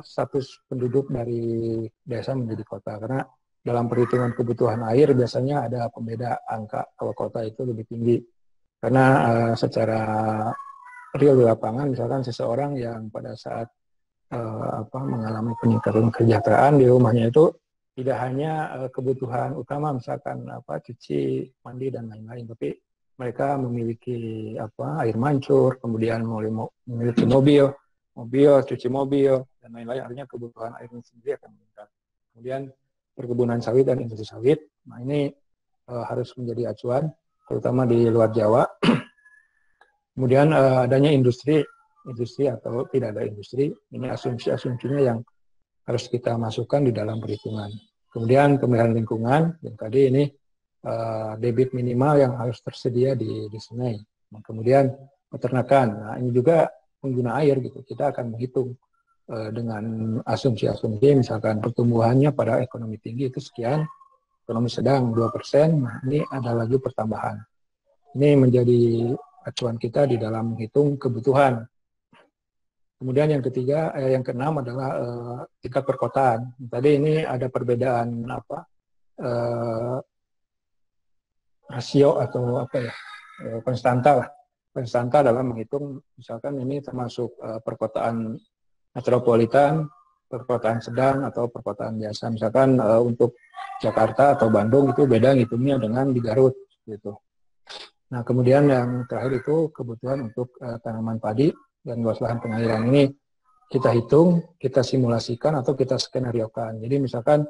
status penduduk dari desa menjadi kota. Karena dalam perhitungan kebutuhan air biasanya ada pembeda angka kalau kota itu lebih tinggi. Karena secara real di lapangan, misalkan seseorang yang pada saat mengalami peningkatan kesejahteraan di rumahnya itu tidak hanya kebutuhan utama, misalkan cuci, mandi, dan lain-lain, tapi mereka memiliki air mancur, kemudian memiliki mobil, cuci mobil, dan lain-lain. Artinya kebutuhan airnya sendiri akan meningkat. Kemudian perkebunan sawit dan industri sawit, nah ini harus menjadi acuan, terutama di luar Jawa. Kemudian adanya industri atau tidak ada industri, ini asumsi-asumsinya yang harus kita masukkan di dalam perhitungan. Kemudian pemeliharaan lingkungan, yang tadi ini debit minimal yang harus tersedia di sungai. Nah, kemudian peternakan, nah ini juga pengguna air gitu. Kita akan menghitung dengan asumsi-asumsi, misalkan pertumbuhannya pada ekonomi tinggi itu sekian, ekonomi sedang 2%, nah ini ada lagi pertambahan. Ini menjadi acuan kita di dalam menghitung kebutuhan. Kemudian yang ketiga, yang keenam adalah tingkat perkotaan. Tadi ini ada perbedaan rasio atau konstanta lah. Konstanta dalam menghitung, misalkan ini termasuk perkotaan metropolitan, perkotaan sedang atau perkotaan biasa. Misalkan untuk Jakarta atau Bandung itu beda ngitungnya dengan di Garut gitu. Nah, kemudian yang terakhir itu kebutuhan untuk tanaman padi dan luas lahan pengairan. Ini kita hitung, kita simulasikan atau kita skenariokan. Jadi misalkan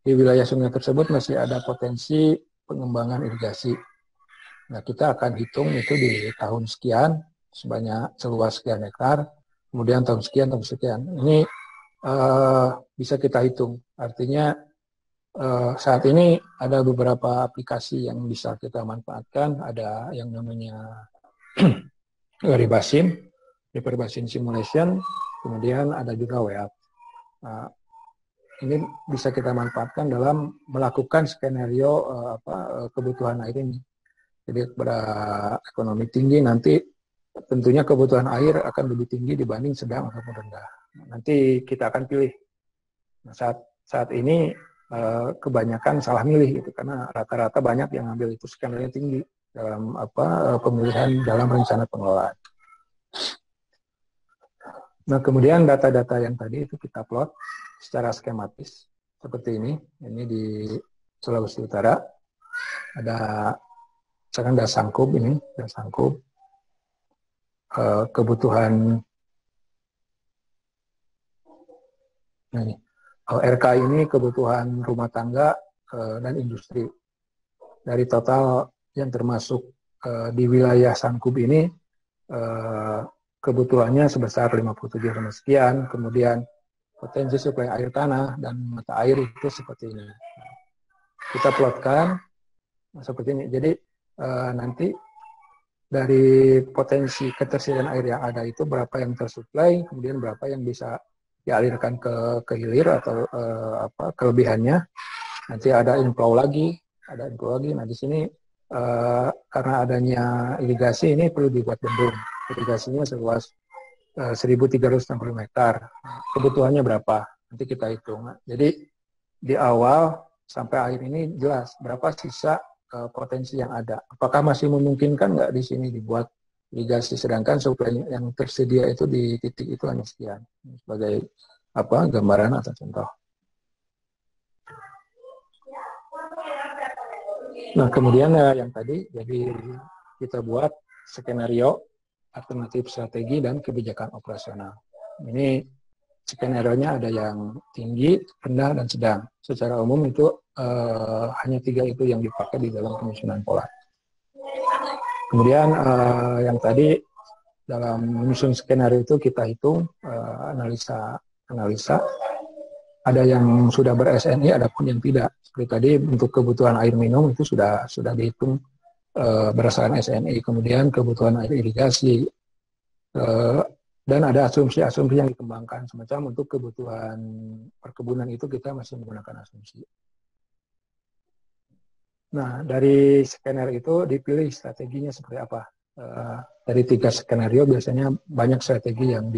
di wilayah sungai tersebut masih ada potensi pengembangan irigasi. Nah, kita akan hitung itu di tahun sekian, seluas sekian hektar, kemudian tahun sekian. Ini bisa kita hitung. Artinya saat ini ada beberapa aplikasi yang bisa kita manfaatkan. Ada yang namanya River Basin Simulation, kemudian ada juga WEAP. Nah, ini bisa kita manfaatkan dalam melakukan skenario kebutuhan air ini. Jadi pada ekonomi tinggi nanti tentunya kebutuhan air akan lebih tinggi dibanding sedang ataupun rendah. Nanti kita akan pilih. Nah, saat ini kebanyakan salah milih gitu, karena rata-rata banyak yang ambil itu skenario tinggi dalam pemilihan dalam rencana pengelolaan. Nah, kemudian data-data yang tadi itu kita plot secara skematis seperti ini. Ini di Sulawesi Utara ada misalkan Dasangkub ini, Dasangkub, kebutuhan ini, RK ini kebutuhan rumah tangga dan industri. Dari total yang termasuk di wilayah Sangkub ini, kebutuhannya sebesar 57 sekian, kemudian potensi suplai air tanah dan mata air itu seperti ini. Kita plotkan seperti ini. Jadi nanti dari potensi ketersediaan air yang ada itu berapa yang tersuplai, kemudian berapa yang bisa dialirkan ke hilir atau kelebihannya. Nanti ada inflow lagi. Nah di sini karena adanya irigasi ini perlu dibuat bendung. Irigasinya seluas 1.360 hektar. Kebutuhannya berapa? Nanti kita hitung. Jadi di awal sampai akhir ini jelas berapa sisa potensi yang ada. Apakah masih memungkinkan nggak di sini dibuat irigasi, sedangkan suplai yang tersedia itu di titik itu hanya sekian. Sebagai gambaran atau contoh. Nah, kemudian yang tadi, jadi kita buat skenario, alternatif strategi, dan kebijakan operasional. Ini skenario-nya ada yang tinggi, rendah, dan sedang. Secara umum itu hanya 3 itu yang dipakai di dalam penyusunan pola. Kemudian yang tadi dalam menyusun skenario itu kita hitung analisa. Ada yang sudah ber-SNI, ada pun yang tidak. Seperti tadi untuk kebutuhan air minum itu sudah dihitung berdasarkan SNI. Kemudian kebutuhan air irigasi dan ada asumsi-asumsi yang dikembangkan. Semacam untuk kebutuhan perkebunan itu kita masih menggunakan asumsi. Nah, dari skenario itu dipilih strateginya seperti apa. Dari 3 skenario biasanya banyak strategi yang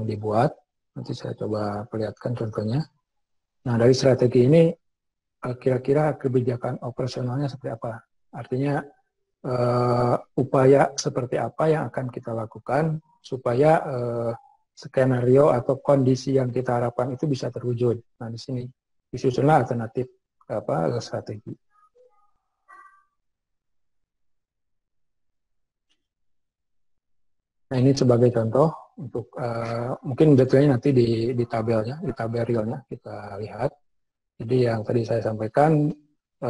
dibuat. Nanti saya coba perlihatkan contohnya. Nah, dari strategi ini kira-kira kebijakan operasionalnya seperti apa? Artinya upaya seperti apa yang akan kita lakukan supaya skenario atau kondisi yang kita harapkan itu bisa terwujud. Nah, di sini disusunlah alternatif strategi. Nah, ini sebagai contoh untuk mungkin detailnya nanti di tabelnya, di tabel realnya kita lihat. Jadi yang tadi saya sampaikan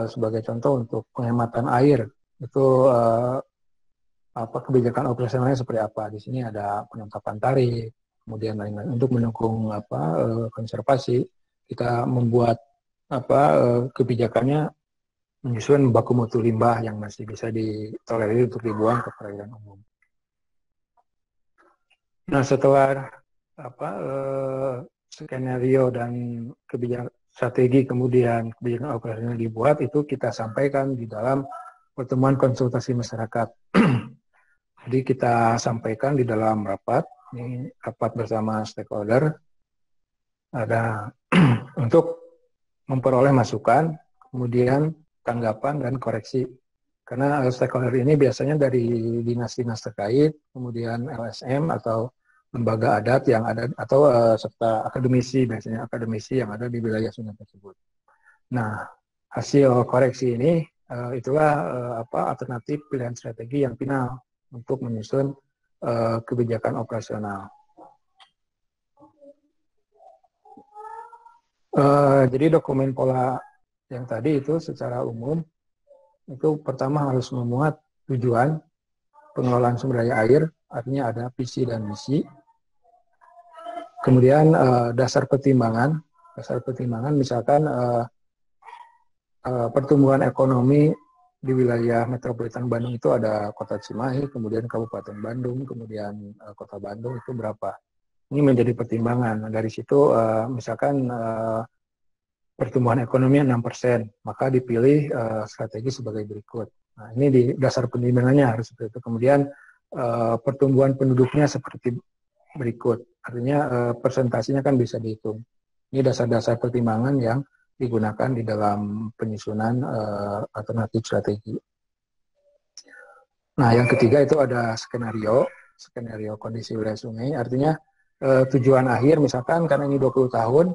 sebagai contoh untuk penghematan air itu kebijakan operasionalnya seperti apa. Di sini ada penangkapan tarif, kemudian lain-lain. Untuk mendukung konservasi, kita membuat kebijakannya menyusun baku mutu limbah yang masih bisa ditolerir untuk dibuang ke perairan umum. Nah, setelah skenario dan kebijakan strategi kemudian kebijakan operasional dibuat, itu kita sampaikan di dalam pertemuan konsultasi masyarakat. Jadi kita sampaikan di dalam rapat, ini rapat bersama stakeholder, ada untuk memperoleh masukan, kemudian tanggapan dan koreksi. Karena stakeholder ini biasanya dari dinas-dinas terkait, kemudian LSM atau lembaga adat yang ada, atau serta akademisi, biasanya akademisi yang ada di wilayah sungai tersebut. Nah, hasil koreksi ini itulah alternatif pilihan strategi yang final untuk menyusun kebijakan operasional. Jadi dokumen pola yang tadi itu secara umum itu pertama harus memuat tujuan pengelolaan sumber daya air, artinya ada visi dan misi. Kemudian dasar pertimbangan misalkan pertumbuhan ekonomi di wilayah metropolitan Bandung itu ada Kota Cimahi, kemudian Kabupaten Bandung, kemudian Kota Bandung itu berapa. Ini menjadi pertimbangan. Dari situ misalkan pertumbuhan ekonomi 6%, maka dipilih strategi sebagai berikut. Nah, ini di dasar pertimbangannya harus seperti itu. Kemudian pertumbuhan penduduknya seperti berikut. Artinya presentasinya kan bisa dihitung. Ini dasar-dasar pertimbangan yang digunakan di dalam penyusunan alternatif strategi. Nah, yang ketiga itu ada skenario kondisi wilayah sungai. Artinya tujuan akhir misalkan karena ini 20 tahun,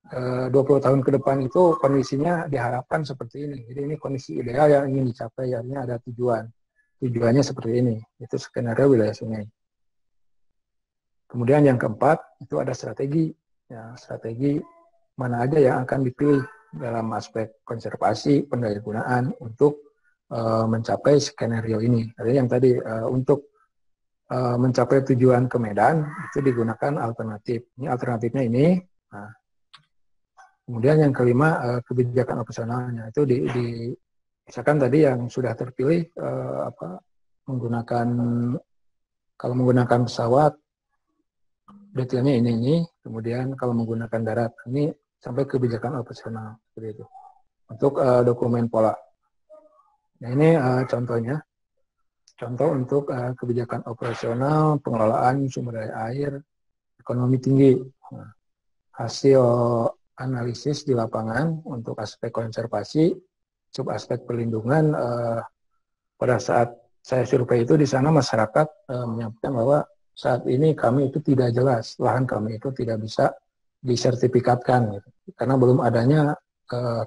20 tahun ke depan itu kondisinya diharapkan seperti ini. Jadi ini kondisi ideal yang ingin dicapai, artinya ada tujuan. Tujuannya seperti ini, itu skenario wilayah sungai. Kemudian yang keempat, itu ada strategi. Ya, strategi mana aja yang akan dipilih dalam aspek konservasi, pendayagunaan untuk mencapai skenario ini. Artinya yang tadi untuk mencapai tujuan ke Medan, itu digunakan alternatif. Ini alternatifnya ini. Nah, kemudian yang kelima, kebijakan operasionalnya itu misalkan tadi yang sudah terpilih kalau menggunakan pesawat detailnya ini, kemudian kalau menggunakan darat ini sampai kebijakan operasional seperti itu untuk dokumen pola. Nah ini contohnya, contoh untuk kebijakan operasional pengelolaan sumber daya air ekonomi tinggi. Nah, hasil analisis di lapangan untuk aspek konservasi, sub aspek perlindungan. Pada saat saya survei itu di sana masyarakat menyampaikan bahwa saat ini kami itu tidak jelas, lahan kami itu tidak bisa disertifikatkan, gitu. Karena belum adanya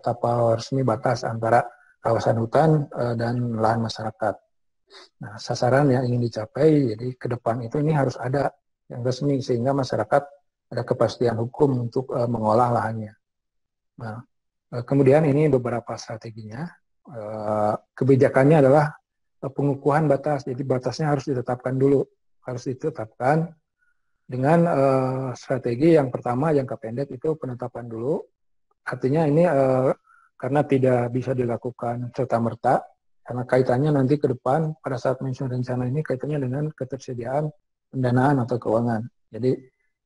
tapal resmi batas antara kawasan hutan dan lahan masyarakat. Nah, sasaran yang ingin dicapai, jadi ke depan itu ini harus ada yang resmi sehingga masyarakat ada kepastian hukum untuk mengolah lahannya. Nah, kemudian ini beberapa strateginya. Kebijakannya adalah pengukuhan batas. Jadi batasnya harus ditetapkan dulu. Harus ditetapkan dengan strategi yang pertama, jangka pendek itu penetapan dulu. Artinya ini karena tidak bisa dilakukan serta-merta, karena kaitannya nanti ke depan pada saat menyusun rencana ini kaitannya dengan ketersediaan pendanaan atau keuangan. Jadi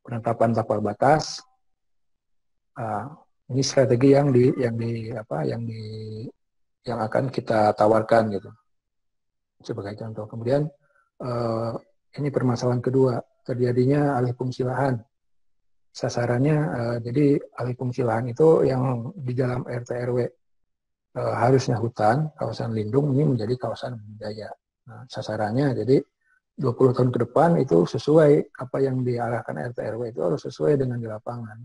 penetapan tapal batas, ini strategi yang akan kita tawarkan gitu sebagai contoh. Kemudian ini permasalahan kedua, terjadinya alih fungsi lahan. Sasarannya jadi alih fungsi lahan itu yang di dalam RT RW harusnya hutan, kawasan lindung ini menjadi kawasan budaya. Nah, sasarannya jadi 20 tahun ke depan itu sesuai apa yang diarahkan RT RW itu harus sesuai dengan di lapangan.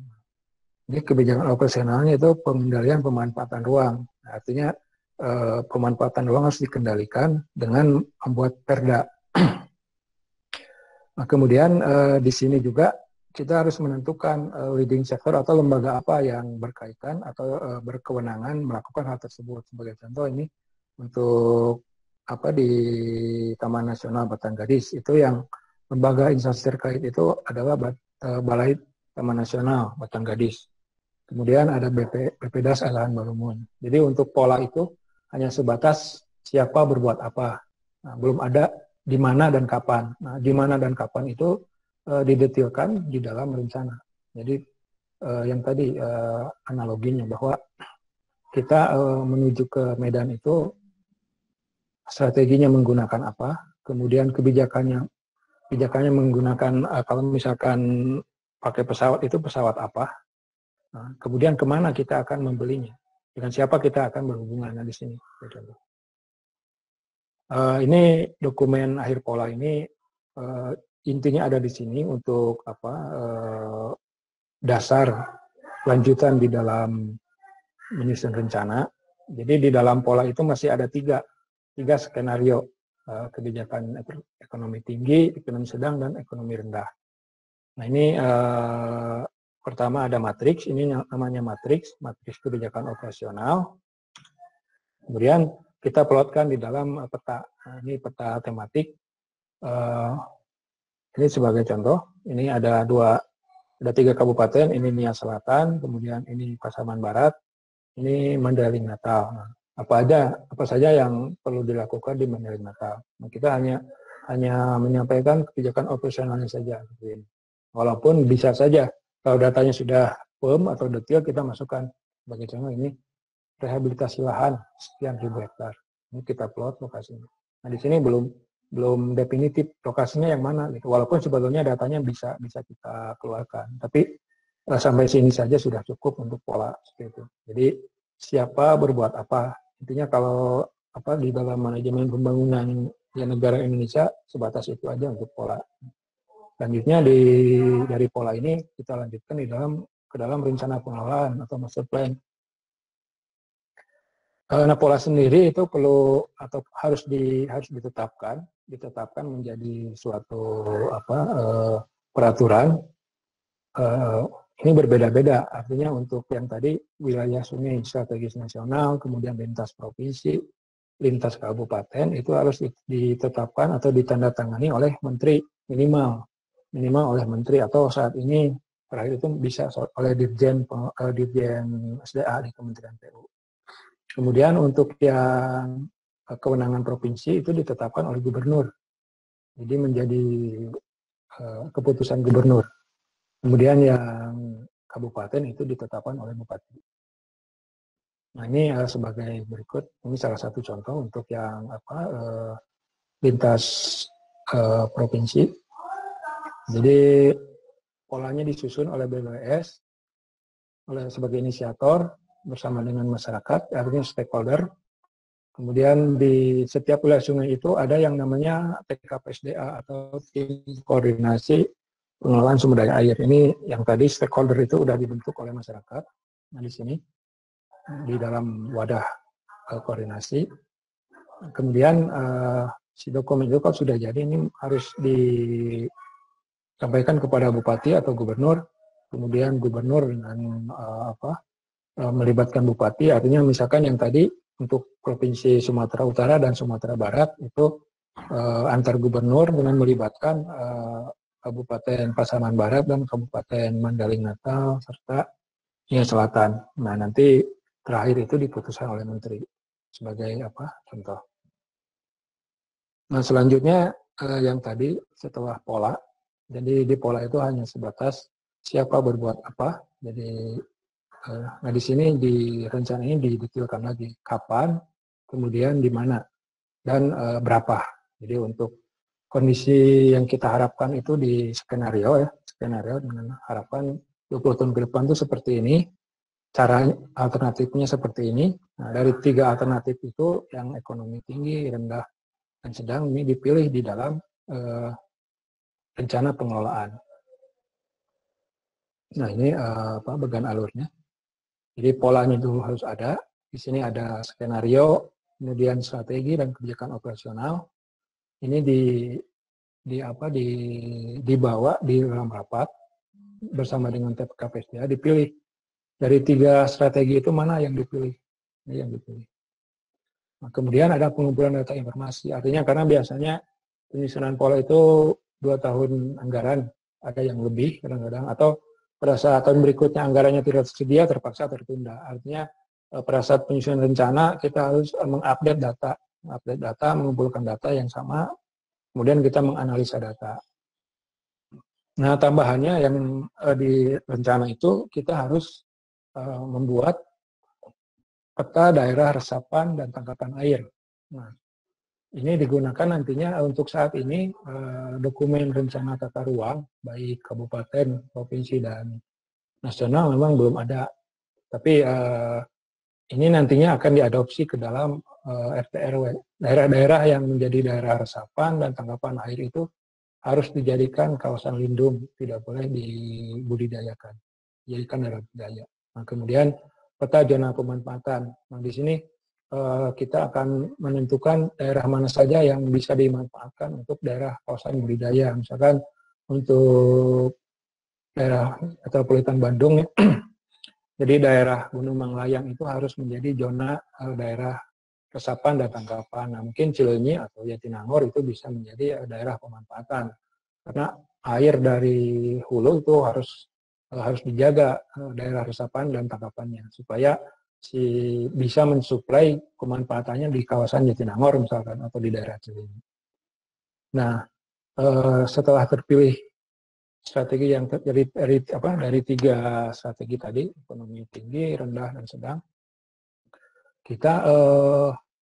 Jadi kebijakan operasionalnya itu pengendalian pemanfaatan ruang. Nah, artinya pemanfaatan ruang harus dikendalikan dengan membuat perda. Nah, kemudian di sini juga kita harus menentukan leading sector atau lembaga apa yang berkaitan atau berkewenangan melakukan hal tersebut. Sebagai contoh ini untuk di Taman Nasional Batangadis itu yang lembaga instansi terkait itu adalah Balai Taman Nasional Batangadis. Kemudian ada BPDAS Alahan Balumun. Jadi untuk pola itu hanya sebatas siapa berbuat apa. Nah, belum ada di mana dan kapan. Nah, di mana dan kapan itu didetilkan di dalam rencana. Jadi yang tadi analoginya bahwa kita menuju ke Medan itu strateginya menggunakan apa, kemudian kebijakannya menggunakan kalau misalkan pakai pesawat itu pesawat apa, nah, kemudian kemana kita akan membelinya, dengan siapa kita akan berhubungan. Nah, di sini. Ini dokumen akhir pola ini intinya ada di sini untuk dasar lanjutan di dalam menyusun rencana. Jadi di dalam pola itu masih ada tiga skenario, kebijakan ekonomi tinggi, ekonomi sedang, dan ekonomi rendah. Nah ini pertama ada matriks, ini namanya matriks kebijakan operasional. Kemudian kita plotkan di dalam peta. Nah, ini peta tematik. Ini sebagai contoh, ini ada 3 kabupaten, ini Nia Selatan, kemudian ini Pasaman Barat, ini Mandailing Natal. Nah, apa saja yang perlu dilakukan di Mandailing Natal. Nah, kita hanya menyampaikan kebijakan operasionalnya saja. Walaupun bisa saja kalau datanya sudah firm atau detail kita masukkan. Sebagai contoh ini rehabilitasi lahan sekian ribu hektar. Ini kita plot lokasinya. Nah di sini belum definitif lokasinya yang mana gitu. Walaupun sebetulnya datanya bisa kita keluarkan. Tapi sampai sini saja sudah cukup untuk pola seperti itu. Jadi siapa berbuat apa. Intinya kalau di dalam manajemen pembangunan negara Indonesia sebatas itu aja untuk pola. Selanjutnya dari pola ini kita lanjutkan di dalam ke dalam rencana pengelolaan atau master plan. Nah, pola sendiri itu perlu atau harus ditetapkan menjadi suatu peraturan. Ini berbeda-beda, artinya untuk yang tadi wilayah sungai strategis nasional, kemudian lintas provinsi, lintas kabupaten itu harus ditetapkan atau ditandatangani oleh menteri minimal oleh menteri, atau saat ini terakhir itu bisa oleh Dirjen SDA di Kementerian PU. Kemudian untuk yang kewenangan provinsi itu ditetapkan oleh gubernur, jadi menjadi keputusan gubernur. Kemudian yang kabupaten itu ditetapkan oleh bupati. Nah, ini sebagai berikut, ini salah satu contoh untuk yang lintas provinsi. Jadi polanya disusun oleh BWS sebagai inisiator bersama dengan masyarakat, artinya stakeholder. Kemudian di setiap wilayah sungai itu ada yang namanya TKPSDA atau tim koordinasi pengelolaan sumber daya air. Ini yang tadi stakeholder itu sudah dibentuk oleh masyarakat. Nah, di sini di dalam wadah koordinasi. Kemudian si dokumen itu kalau sudah jadi, ini harus disampaikan kepada bupati atau gubernur. Kemudian gubernur dengan melibatkan bupati, artinya misalkan yang tadi untuk Provinsi Sumatera Utara dan Sumatera Barat itu antar gubernur dengan melibatkan Kabupaten Pasaman Barat dan Kabupaten Mandaling Natal serta Nia Selatan. Nah, nanti terakhir itu diputuskan oleh menteri sebagai contoh. Nah, selanjutnya yang tadi setelah pola, jadi di pola itu hanya sebatas siapa berbuat apa. Jadi nah, di sini di rencana ini didetailkan lagi kapan, kemudian di mana dan berapa. Jadi untuk kondisi yang kita harapkan itu di skenario dengan harapan 20 tahun ke depan itu seperti ini. Cara alternatifnya seperti ini. Nah, dari 3 alternatif itu yang ekonomi tinggi, rendah, dan sedang ini dipilih di dalam rencana pengelolaan. Nah, ini bagan alurnya. Jadi polanya itu harus ada. Di sini ada skenario, kemudian strategi dan kebijakan operasional. Ini dibawa di dalam rapat bersama dengan TKPSDA, dipilih. Dari 3 strategi itu mana yang dipilih? Ini yang dipilih. Nah, kemudian ada pengumpulan data informasi. Artinya karena biasanya penyusunan pola itu 2 tahun anggaran, ada yang lebih kadang-kadang, atau pada saat tahun berikutnya anggarannya tidak tersedia, terpaksa tertunda. Artinya pada saat penyusunan rencana kita harus mengupdate data, mengumpulkan data yang sama, kemudian kita menganalisa data. Nah, tambahannya yang di rencana itu kita harus membuat peta daerah resapan dan tangkapan air. Nah, ini digunakan nantinya untuk saat ini dokumen rencana tata ruang, baik kabupaten, provinsi, dan nasional memang belum ada. Tapi ini nantinya akan diadopsi ke dalam RT RW. Daerah-daerah yang menjadi daerah resapan dan tangkapan air itu harus dijadikan kawasan lindung, tidak boleh dibudidayakan, dijadikan daerah budaya. Nah, kemudian peta zona pemanfaatan. Nah, di sini kita akan menentukan daerah mana saja yang bisa dimanfaatkan untuk daerah kawasan budidaya. Misalkan untuk daerah metropolitan Bandung, jadi daerah Gunung Manglayang itu harus menjadi zona daerah resapan dan tangkapan. Nah, mungkin Cileunyi atau Jatinangor itu bisa menjadi daerah pemanfaatan. Karena air dari hulu itu harus dijaga daerah resapan dan tangkapannya supaya bisa mensuplai pemanfaatannya di kawasan Jatinangor misalkan atau di daerah Cileunyi. Nah, setelah terpilih strategi yang dari 3 strategi tadi, ekonomi tinggi, rendah, dan sedang, kita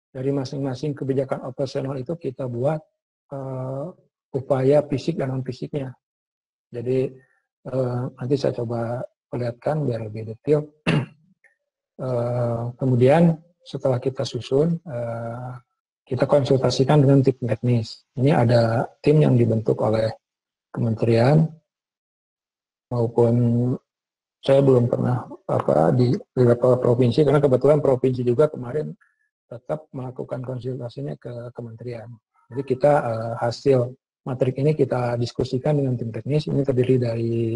dari masing-masing kebijakan operasional itu kita buat upaya fisik dan non fisiknya. Jadi nanti saya coba perlihatkan biar lebih detail. Kemudian setelah kita susun, kita konsultasikan dengan tim teknis. Ini ada tim yang dibentuk oleh kementerian maupun Saya belum pernah di beberapa provinsi, karena kebetulan provinsi juga kemarin tetap melakukan konsultasinya ke kementerian. Jadi kita hasil matrik ini kita diskusikan dengan tim teknis. Ini terdiri dari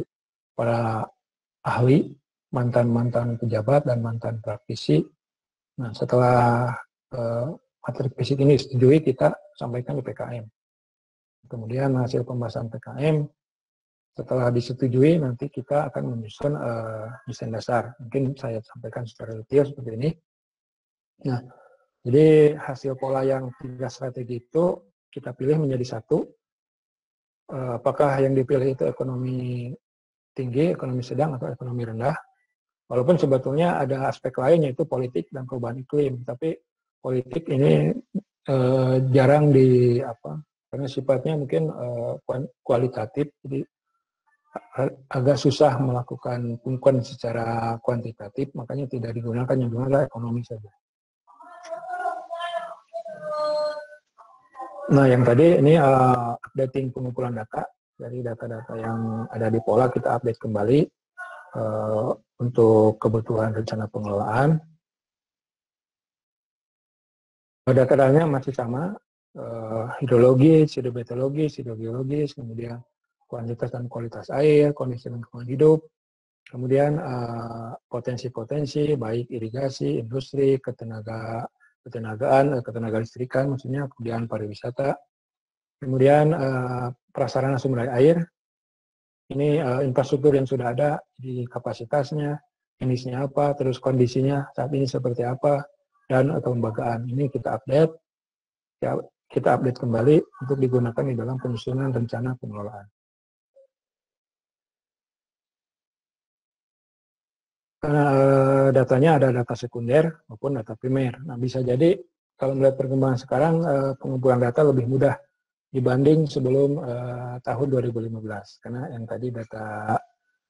para ahli, mantan-mantan pejabat dan mantan praktisi. Nah, setelah matrik fisik ini disetujui, kita sampaikan di PKM. Kemudian hasil pembahasan PKM setelah disetujui, nanti kita akan menyusun desain dasar. Mungkin saya sampaikan secara detail seperti ini. Nah, jadi hasil pola yang 3 strategi itu kita pilih menjadi satu. Apakah yang dipilih itu ekonomi tinggi, ekonomi sedang, atau ekonomi rendah. Walaupun sebetulnya ada aspek lain, yaitu politik dan perubahan iklim. Tapi politik ini jarang karena sifatnya mungkin kualitatif, jadi agak susah melakukan pengukuran secara kuantitatif, makanya tidak digunakan, yang digunakan ekonomi saja. Nah, yang tadi ini updating pengumpulan data, dari data-data yang ada di pola kita update kembali untuk kebutuhan rencana pengelolaan. Data-datanya masih sama, hidrologis, hidrometeorologis, hidrogeologis, kemudian kuantitas dan kualitas air, kondisi lingkungan hidup, kemudian potensi-potensi baik irigasi, industri, ketenagaan, ketenaga listrikan maksudnya, kemudian pariwisata, kemudian prasarana sumber air, ini infrastruktur yang sudah ada, di kapasitasnya, jenisnya apa, terus kondisinya saat ini seperti apa, dan kelembagaan. Ini kita update, kita update kembali untuk digunakan di dalam penyusunan rencana pengelolaan. Datanya ada data sekunder maupun data primer. Nah, bisa jadi kalau melihat perkembangan sekarang, pengumpulan data lebih mudah dibanding sebelum tahun 2015. Karena yang tadi data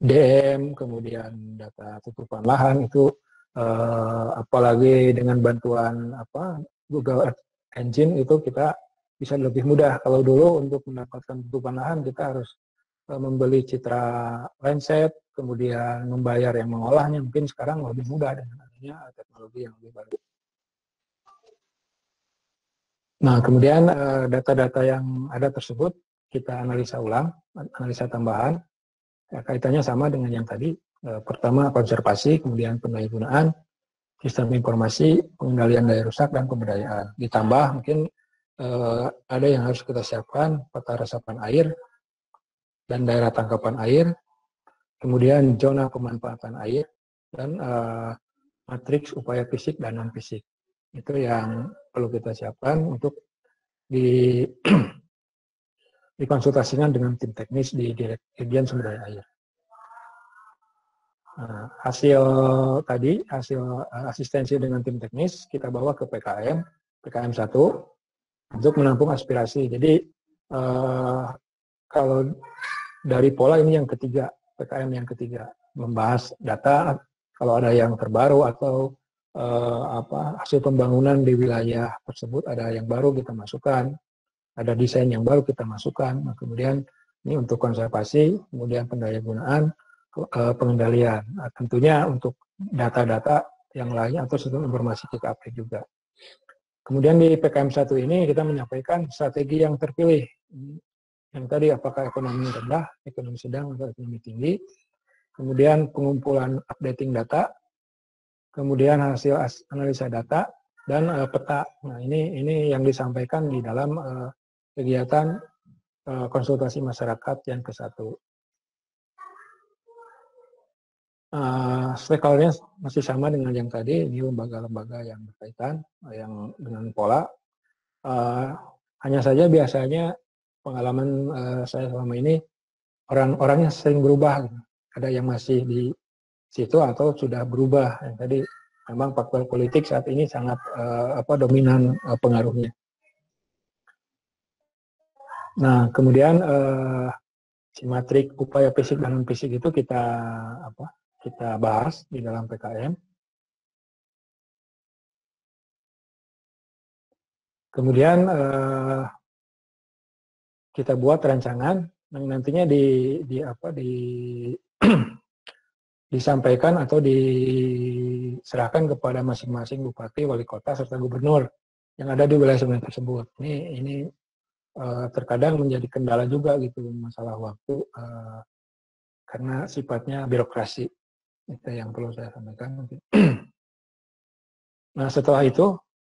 DM, kemudian data tutupan lahan itu, apalagi dengan bantuan Google Earth Engine, itu kita bisa lebih mudah. Kalau dulu untuk mendapatkan tutupan lahan kita harus membeli citra Landsat, kemudian membayar yang mengolahnya. Mungkin sekarang lebih mudah dengan adanya teknologi yang lebih baru. Nah, kemudian data-data yang ada tersebut kita analisa ulang, analisa tambahan. Kaitannya sama dengan yang tadi. Pertama konservasi, kemudian pendayagunaan, sistem informasi, pengendalian daya rusak, dan pemberdayaan. Ditambah mungkin ada yang harus kita siapkan, peta resapan air dan daerah tangkapan air, kemudian zona pemanfaatan air, dan matriks upaya fisik dan non-fisik. Itu yang perlu kita siapkan untuk dikonsultasikan dengan tim teknis di Dirjen Sumber Daya Air. Nah, hasil tadi, hasil asistensi dengan tim teknis, kita bawa ke PKM 1 untuk menampung aspirasi. Jadi kalau dari pola ini yang ketiga, PKM yang ketiga, membahas data, kalau ada yang terbaru atau hasil pembangunan di wilayah tersebut ada yang baru kita masukkan, ada desain yang baru kita masukkan. Nah, kemudian ini untuk konservasi, kemudian pendayagunaan, pengendalian. Nah, tentunya untuk data-data yang lainnya atau sistem informasi kita update juga. Kemudian di PKM 1 ini kita menyampaikan strategi yang terpilih. Yang tadi apakah ekonomi rendah, ekonomi sedang, atau ekonomi tinggi. Kemudian pengumpulan updating data, kemudian hasil analisa data, dan peta. Nah, ini yang disampaikan di dalam kegiatan konsultasi masyarakat yang ke-1. Stakeholdernya masih sama dengan yang tadi, ini lembaga-lembaga yang berkaitan, yang dengan pola. Hanya saja biasanya pengalaman saya selama ini, orang-orangnya sering berubah. Ada yang masih di situ atau sudah berubah. Yang tadi memang faktor politik saat ini sangat dominan pengaruhnya. Nah, kemudian simetrik upaya fisik dan non fisik itu kita bahas di dalam PKM. Kemudian kita buat rancangan yang nantinya disampaikan atau diserahkan kepada masing-masing bupati, wali kota, serta gubernur yang ada di wilayah sebenarnya tersebut. Ini terkadang menjadi kendala juga gitu masalah waktu karena sifatnya birokrasi. Itu yang perlu saya sampaikan. Nah, setelah itu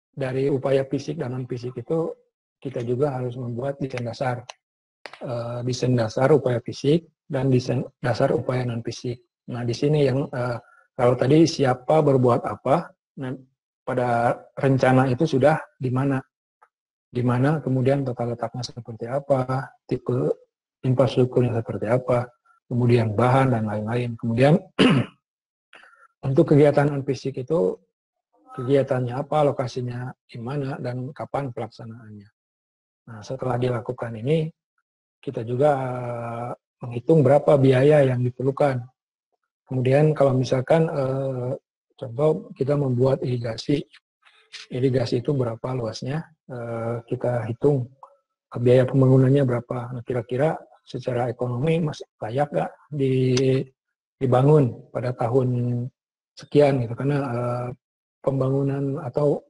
dari upaya fisik dan non fisik itu kita juga harus membuat desain dasar. Desain dasar upaya fisik dan desain dasar upaya non fisik. Nah, di sini yang kalau tadi siapa berbuat apa, nah, pada rencana itu sudah di mana, kemudian tata letaknya seperti apa, tipe infrastrukturnya seperti apa, kemudian bahan dan lain-lain. Kemudian untuk kegiatan non fisik itu kegiatannya apa, lokasinya di mana, dan kapan pelaksanaannya. Nah, setelah dilakukan ini, kita juga menghitung berapa biaya yang diperlukan. Kemudian kalau misalkan contoh kita membuat irigasi itu berapa luasnya, kita hitung biaya pembangunannya berapa. Nah, kira-kira secara ekonomi masih layak nggak dibangun pada tahun sekian gitu, karena pembangunan atau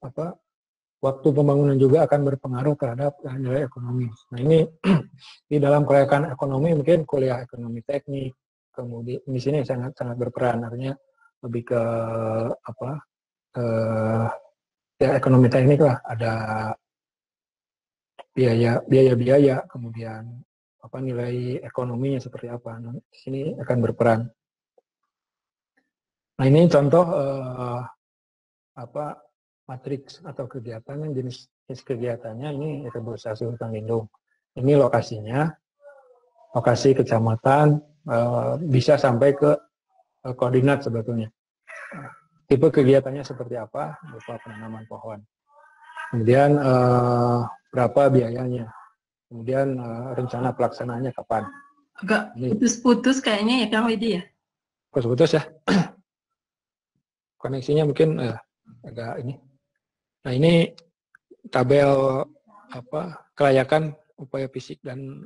waktu pembangunan juga akan berpengaruh terhadap nilai ekonomi. Nah, ini di dalam kelayakan ekonomi mungkin kuliah ekonomi teknik, kemudian di sini sangat berperan, artinya lebih ke ya ekonomi teknik lah, ada biaya, kemudian nilai ekonominya seperti apa. Nah, di sini akan berperan. Nah, ini contoh matriks atau kegiatan yang jenis kegiatannya ini reboisasi hutan lindung. Ini lokasinya, lokasi kecamatan, bisa sampai ke koordinat sebetulnya. Tipe kegiatannya seperti apa, berupa penanaman pohon. Kemudian berapa biayanya. Kemudian rencana pelaksanaannya kapan. Agak putus-putus kayaknya ya Kang Widi ya? Putus-putus ya. Koneksinya mungkin agak ini. Nah, ini tabel kelayakan upaya fisik dan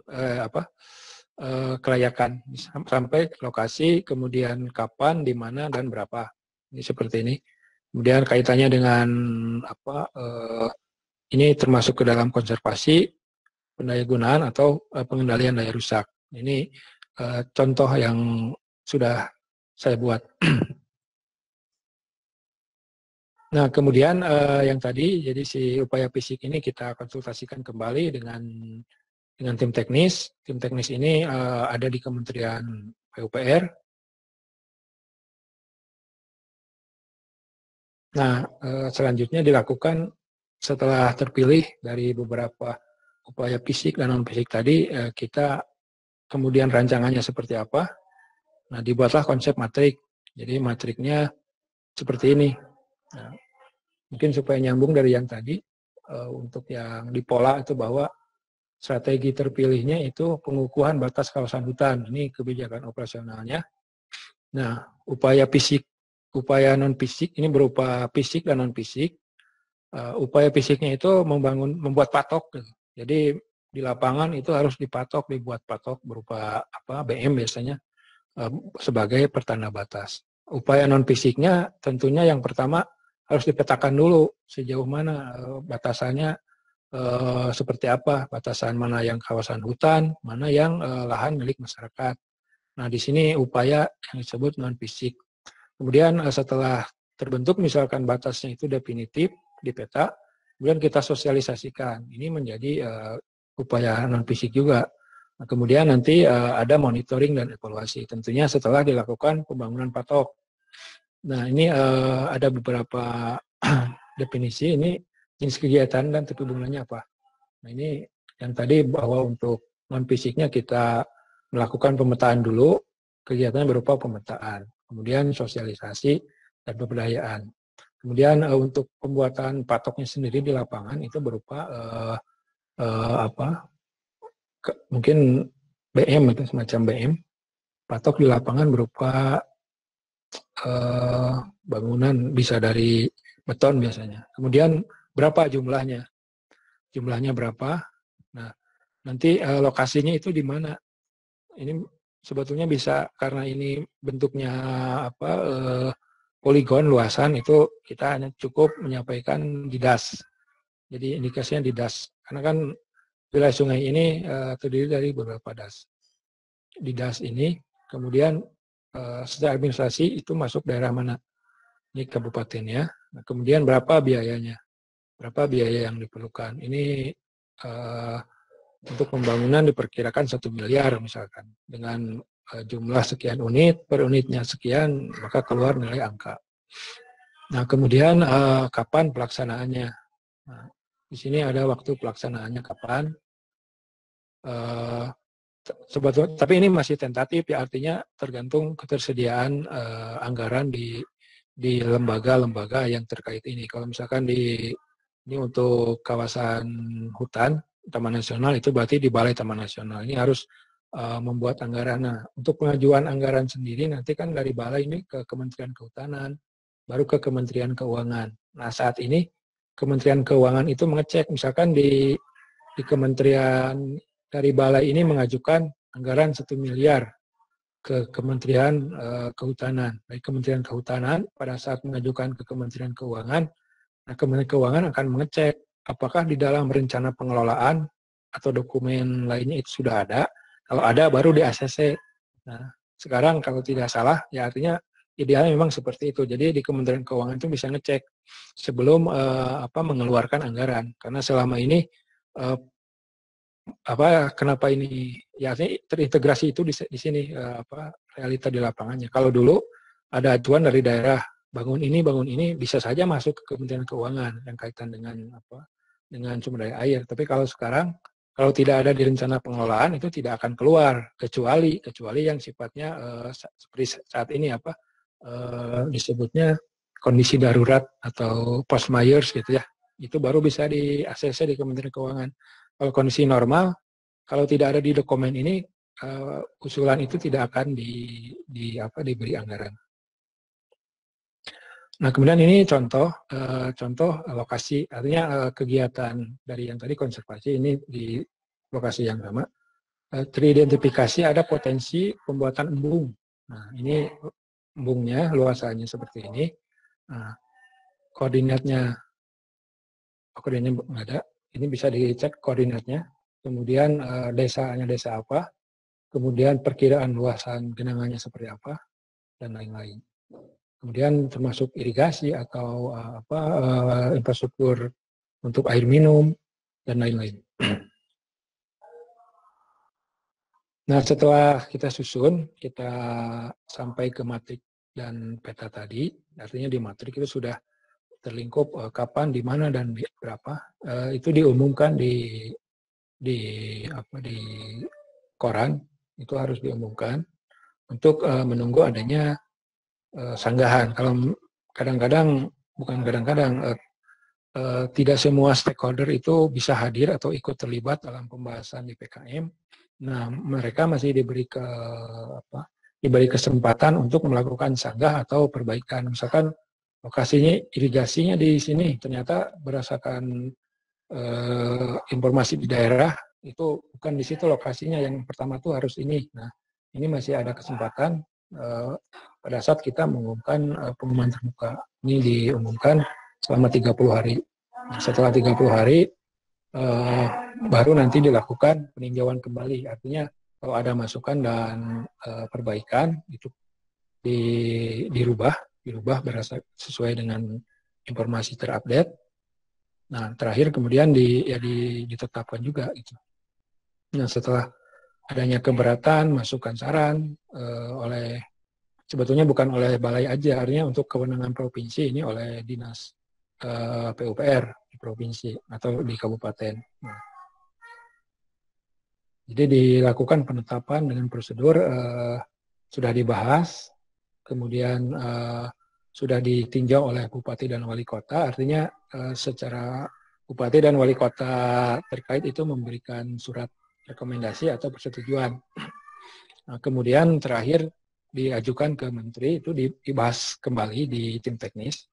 kelayakan sampai lokasi, kemudian kapan, di mana, dan berapa. Ini seperti ini. Kemudian kaitannya dengan ini termasuk ke dalam konservasi, pendayagunaan atau pengendalian daya rusak. Ini contoh yang sudah saya buat. Nah, kemudian yang tadi, jadi si upaya fisik ini kita konsultasikan kembali dengan tim teknis. Tim teknis ini ada di Kementerian PUPR. Nah, selanjutnya dilakukan setelah terpilih dari beberapa upaya fisik dan non-fisik tadi, kita kemudian rancangannya seperti apa. Nah, dibuatlah konsep matrik. Jadi matriknya seperti ini. Nah, mungkin supaya nyambung dari yang tadi, untuk yang di pola itu bahwa strategi terpilihnya itu pengukuhan batas kawasan hutan. Ini kebijakan operasionalnya. Nah, upaya fisik, upaya non-fisik, ini berupa fisik dan non-fisik. Upaya fisiknya itu membuat patok. Jadi di lapangan itu harus dibuat patok berupa BM biasanya sebagai pertanda batas. Upaya non-fisiknya tentunya yang pertama harus dipetakan dulu sejauh mana batasannya, seperti apa, batasan mana yang kawasan hutan, mana yang lahan milik masyarakat. Nah, di sini upaya yang disebut non-fisik. Kemudian setelah terbentuk misalkan batasnya itu definitif di peta, kemudian kita sosialisasikan. Ini menjadi upaya non-fisik juga. Nah, kemudian nanti ada monitoring dan evaluasi. Tentunya setelah dilakukan pembangunan patok. Nah, ini ada beberapa definisi. Ini jenis kegiatan dan tipe bunganya apa. Nah, ini yang tadi bahwa untuk non-fisiknya kita melakukan pemetaan dulu, kegiatannya berupa pemetaan, kemudian sosialisasi dan pemberdayaan. Kemudian untuk pembuatan patoknya sendiri di lapangan itu berupa mungkin BM itu semacam BM. Patok di lapangan berupa bangunan bisa dari beton biasanya. Kemudian berapa jumlahnya? Jumlahnya berapa? Nah, nanti lokasinya itu di mana? Ini sebetulnya bisa karena ini bentuknya apa poligon luasan, itu kita hanya cukup menyampaikan di das. Jadi indikasinya di das. Karena kan wilayah sungai ini terdiri dari beberapa das. Di das ini kemudian secara administrasi itu masuk daerah mana? Ini kabupatennya. Nah, kemudian berapa biayanya? Berapa biaya yang diperlukan? Ini untuk pembangunan diperkirakan 1 miliar misalkan. Dengan jumlah sekian unit, per unitnya sekian, maka keluar nilai angka. Nah, kemudian kapan pelaksanaannya? Nah, di sini ada waktu pelaksanaannya kapan. Sebetulnya, tapi ini masih tentatif ya, artinya tergantung ketersediaan anggaran di lembaga-lembaga yang terkait ini. Kalau misalkan ini untuk kawasan hutan, Taman Nasional, itu berarti di Balai Taman Nasional. Ini harus membuat anggaran. Nah, untuk pengajuan anggaran sendiri nanti kan dari Balai ini ke Kementerian Kehutanan, baru ke Kementerian Keuangan. Nah, saat ini Kementerian Keuangan itu mengecek, misalkan di Kementerian dari Balai ini mengajukan anggaran 1 miliar ke Kementerian Kehutanan. Dari Kementerian Kehutanan pada saat mengajukan ke Kementerian Keuangan, nah Kementerian Keuangan akan mengecek apakah di dalam rencana pengelolaan atau dokumen lainnya itu sudah ada. Kalau ada baru di ACC. Nah, sekarang kalau tidak salah ya artinya idealnya memang seperti itu. Jadi di Kementerian Keuangan itu bisa ngecek sebelum mengeluarkan anggaran. Karena selama ini kenapa ini ya artinya terintegrasi itu di sini realita di lapangannya. Kalau dulu ada acuan dari daerah bangun ini bisa saja masuk ke Kementerian Keuangan yang kaitan dengan sumber daya air. Tapi kalau sekarang kalau tidak ada di rencana pengelolaan itu tidak akan keluar kecuali yang sifatnya seperti saat ini disebutnya kondisi darurat atau force majeure gitu ya. Itu baru bisa di ACC di Kementerian Keuangan. Kalau kondisi normal, kalau tidak ada di dokumen ini, usulan itu tidak akan diberi anggaran. Nah, kemudian ini contoh lokasi, artinya kegiatan dari yang tadi konservasi ini di lokasi yang sama. Teridentifikasi ada potensi pembuatan embung. Nah, ini embungnya, luasannya seperti ini. Nah, koordinatnya nggak ada. Ini bisa dicek koordinatnya. Kemudian desanya desa apa. Kemudian perkiraan luasan genangannya seperti apa. Dan lain-lain. Kemudian termasuk irigasi atau infrastruktur untuk air minum dan lain-lain. Nah, setelah kita susun, kita sampai ke matrik dan peta tadi, artinya di matrik itu sudah terlingkup kapan, di mana dan berapa. Itu diumumkan di koran, itu harus diumumkan untuk menunggu adanya sanggahan. Kalau tidak semua stakeholder itu bisa hadir atau ikut terlibat dalam pembahasan di PKM. Nah, mereka masih diberi kesempatan untuk melakukan sanggah atau perbaikan. Misalkan lokasinya irigasinya di sini, ternyata berdasarkan informasi di daerah itu bukan di situ lokasinya, yang pertama tuh harus ini. Nah, ini masih ada kesempatan pada saat kita mengumumkan pengumuman terbuka. Ini diumumkan selama 30 hari. Nah, setelah 30 hari baru nanti dilakukan peninjauan kembali. Artinya kalau ada masukan dan perbaikan itu dirubah sesuai dengan informasi terupdate. Nah, terakhir kemudian ditetapkan juga itu. Nah, setelah adanya keberatan, masukan, saran sebetulnya bukan oleh balai aja, artinya untuk kewenangan provinsi ini oleh dinas PUPR di provinsi atau di kabupaten. Nah, jadi dilakukan penetapan dengan prosedur sudah dibahas, kemudian sudah ditinjau oleh bupati dan wali kota, artinya secara bupati dan wali kota terkait itu memberikan surat rekomendasi atau persetujuan. Nah, kemudian terakhir diajukan ke menteri, itu dibahas kembali di tim teknis.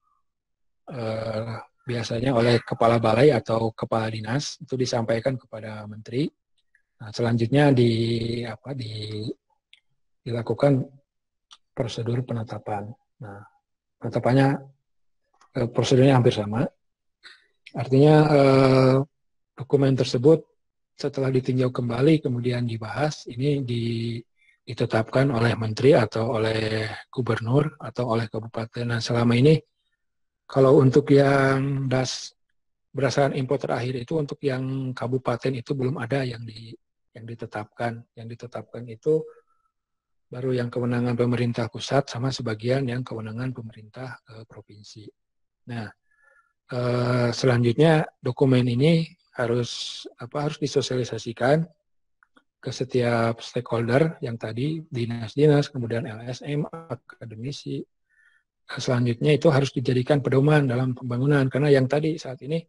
Biasanya oleh kepala balai atau kepala dinas, itu disampaikan kepada menteri. Nah, selanjutnya dilakukan prosedur penetapan. Nah, penetapannya prosedurnya hampir sama. Artinya dokumen tersebut setelah ditinjau kembali kemudian dibahas, ini ditetapkan oleh menteri atau oleh gubernur atau oleh kabupaten. Nah, selama ini kalau untuk yang berdasarkan info terakhir itu untuk yang kabupaten itu belum ada yang ditetapkan. Yang ditetapkan itu baru yang kewenangan pemerintah pusat sama sebagian yang kewenangan pemerintah provinsi. Nah, selanjutnya dokumen ini harus disosialisasikan ke setiap stakeholder yang tadi dinas-dinas, kemudian LSM, akademisi. Selanjutnya itu harus dijadikan pedoman dalam pembangunan karena yang tadi saat ini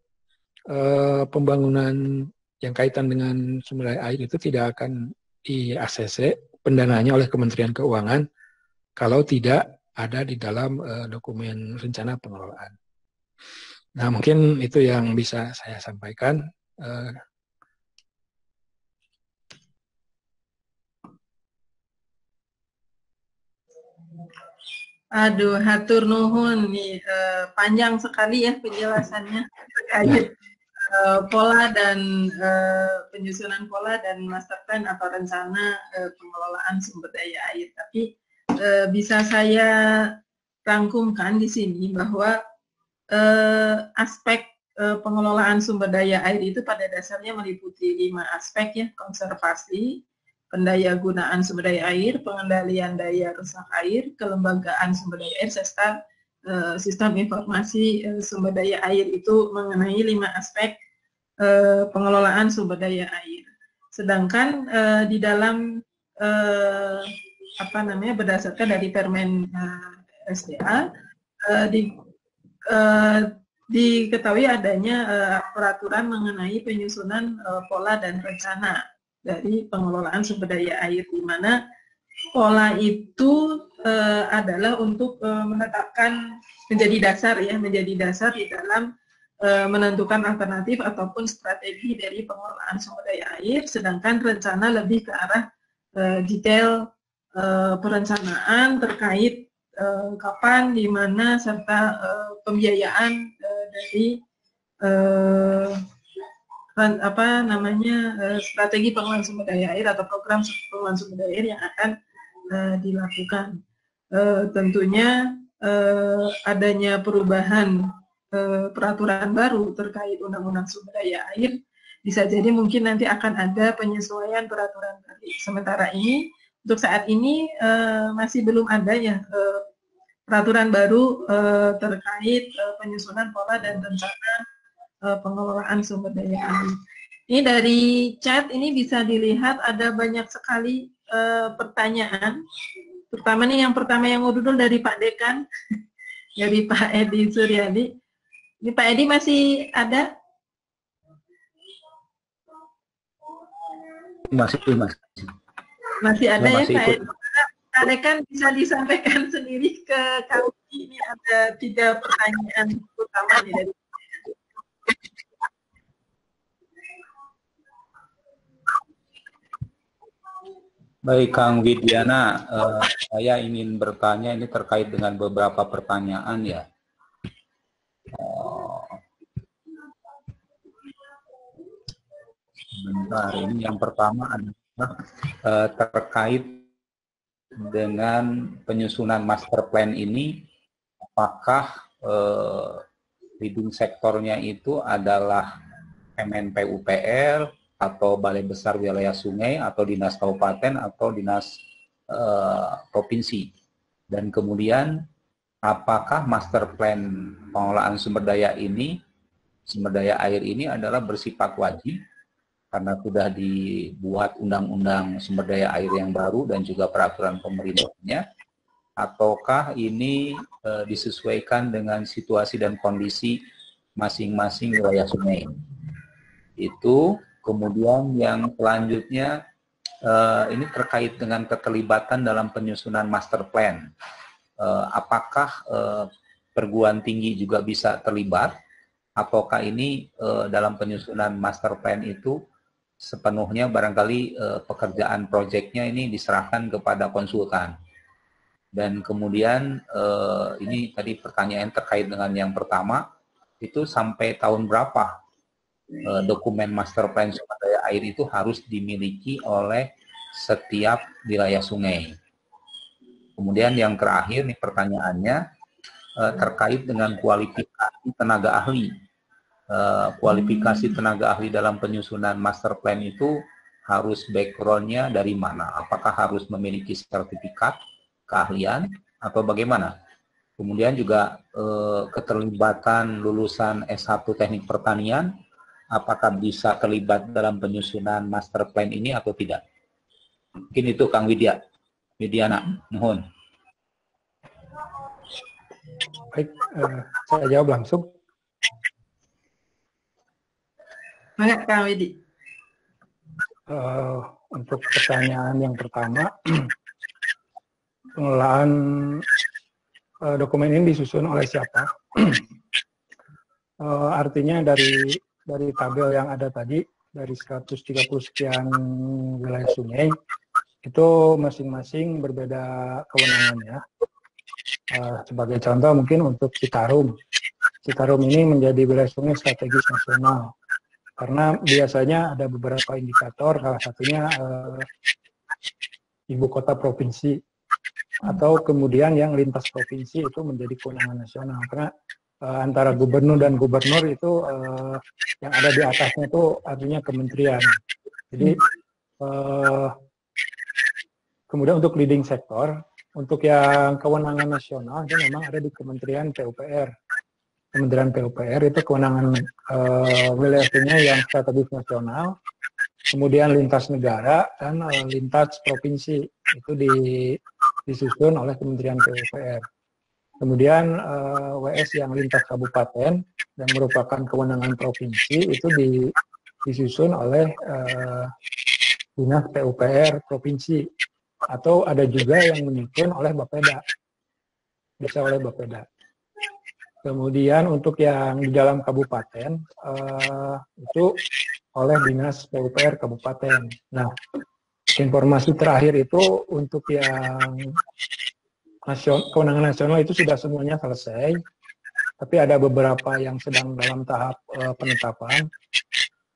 pembangunan yang kaitan dengan sumber daya air itu tidak akan di-ACC pendanaannya oleh Kementerian Keuangan kalau tidak ada di dalam dokumen rencana pengelolaan. Nah, mungkin itu yang bisa saya sampaikan. Aduh, hatur nuhun nih, panjang sekali ya penjelasannya terkait pola dan penyusunan pola dan master plan atau rencana pengelolaan sumber daya air. Tapi bisa saya rangkumkan di sini bahwa aspek pengelolaan sumber daya air itu pada dasarnya meliputi 5 aspek ya, konservasi, pendaya gunaan sumber daya air, pengendalian daya rusak air, kelembagaan sumber daya air, serta sistem informasi sumber daya air. Itu mengenai 5 aspek pengelolaan sumber daya air. Sedangkan di dalam berdasarkan dari Permen SDA diketahui adanya peraturan mengenai penyusunan pola dan rencana dari pengelolaan sumber daya air, di mana pola itu adalah untuk menetapkan menjadi dasar di dalam menentukan alternatif ataupun strategi dari pengelolaan sumber daya air, sedangkan rencana lebih ke arah detail perencanaan terkait kapan, di mana, serta pembiayaan dari strategi pengelolaan sumber daya air atau program pengelolaan sumber daya air yang akan dilakukan. Tentunya adanya perubahan peraturan baru terkait undang-undang sumber daya air, bisa jadi mungkin nanti akan ada penyesuaian peraturan baru. Sementara ini, untuk saat ini masih belum ada ya peraturan baru terkait penyusunan pola dan rencana pengelolaan sumber daya air. Ini dari chat ini bisa dilihat ada banyak sekali pertanyaan, terutama nih yang pertama yang ngudul dari Pak Dekan, dari Pak Edi Suryadi. Ini Pak Edi masih ada? Masih ada ya Pak Edi? Pak Dekan bisa disampaikan sendiri ke kami. Ini ada 3 pertanyaan utama nih dari Baik, Kang Widiana, saya ingin bertanya ini terkait dengan beberapa pertanyaan ya. Sebentar, ini yang pertama adalah terkait dengan penyusunan master plan ini, apakah leading sektornya itu adalah Kemen-PUPR, atau Balai Besar Wilayah Sungai, atau dinas kabupaten, atau dinas provinsi. Dan kemudian apakah master plan pengelolaan sumber daya air ini adalah bersifat wajib karena sudah dibuat undang-undang sumber daya air yang baru dan juga peraturan pemerintahnya, ataukah ini disesuaikan dengan situasi dan kondisi masing-masing wilayah sungai. Itu. Kemudian yang selanjutnya ini terkait dengan keterlibatan dalam penyusunan master plan. Apakah perguruan tinggi juga bisa terlibat, ataukah ini dalam penyusunan master plan itu sepenuhnya barangkali pekerjaan proyeknya ini diserahkan kepada konsultan. Dan kemudian ini tadi pertanyaan terkait dengan yang pertama, itu sampai tahun berapa dokumen master plan sumber daya air itu harus dimiliki oleh setiap wilayah sungai. Kemudian yang terakhir nih pertanyaannya terkait dengan kualifikasi tenaga ahli. Kualifikasi tenaga ahli dalam penyusunan master plan itu harus background-nya dari mana? Apakah harus memiliki sertifikat keahlian atau bagaimana? Kemudian juga keterlibatan lulusan S1 Teknik Pertanian, apakah bisa terlibat dalam penyusunan master plan ini atau tidak? Mungkin itu Kang Widiana, mohon. Baik, saya jawab langsung. Banyak Kang Widi. Untuk pertanyaan yang pertama, pengelolaan dokumen ini disusun oleh siapa? Artinya dari tabel yang ada tadi, dari 130 sekian wilayah sungai, itu masing-masing berbeda kewenangannya. Sebagai contoh mungkin untuk Citarum. Citarum ini menjadi wilayah sungai strategis nasional. Karena biasanya ada beberapa indikator, salah satunya ibu kota provinsi, atau kemudian yang lintas provinsi itu menjadi kewenangan nasional. Karena antara gubernur dan gubernur itu yang ada di atasnya itu artinya kementerian. Jadi kemudian untuk leading sektor, untuk yang kewenangan nasional itu memang ada di Kementerian PUPR. Kementerian PUPR itu kewenangan wilayah sungai yang strategis nasional, kemudian lintas negara dan lintas provinsi itu disusun oleh Kementerian PUPR. Kemudian WS yang lintas kabupaten yang merupakan kewenangan provinsi itu disusun oleh Dinas PUPR provinsi, atau ada juga yang menyusun oleh Bapeda, bisa oleh Bapeda. Kemudian untuk yang di dalam kabupaten itu oleh Dinas PUPR kabupaten. Nah, informasi terakhir itu untuk yang kewenangan nasional itu sudah semuanya selesai, tapi ada beberapa yang sedang dalam tahap penetapan.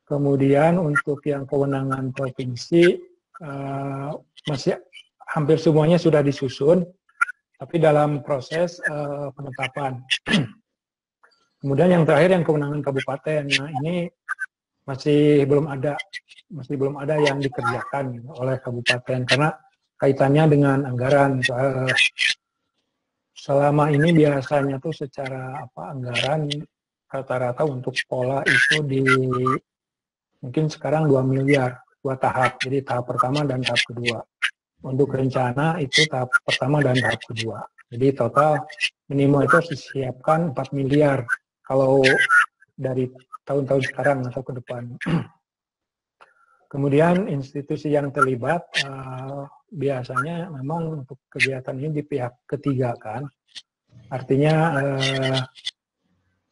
Kemudian untuk yang kewenangan provinsi masih hampir semuanya sudah disusun, tapi dalam proses penetapan. Kemudian yang terakhir yang kewenangan kabupaten. Nah, ini masih belum ada yang dikerjakan oleh kabupaten karena kaitannya dengan anggaran. Selama ini biasanya tuh secara anggaran rata-rata untuk pola itu mungkin sekarang 2 miliar, 2 tahap. Jadi tahap pertama dan tahap kedua. Untuk rencana itu tahap pertama dan tahap kedua. Jadi total minimal itu harus disiapkan 4 miliar kalau dari tahun-tahun sekarang atau ke depan. Kemudian institusi yang terlibat biasanya memang untuk kegiatan ini di pihak ketiga kan. Artinya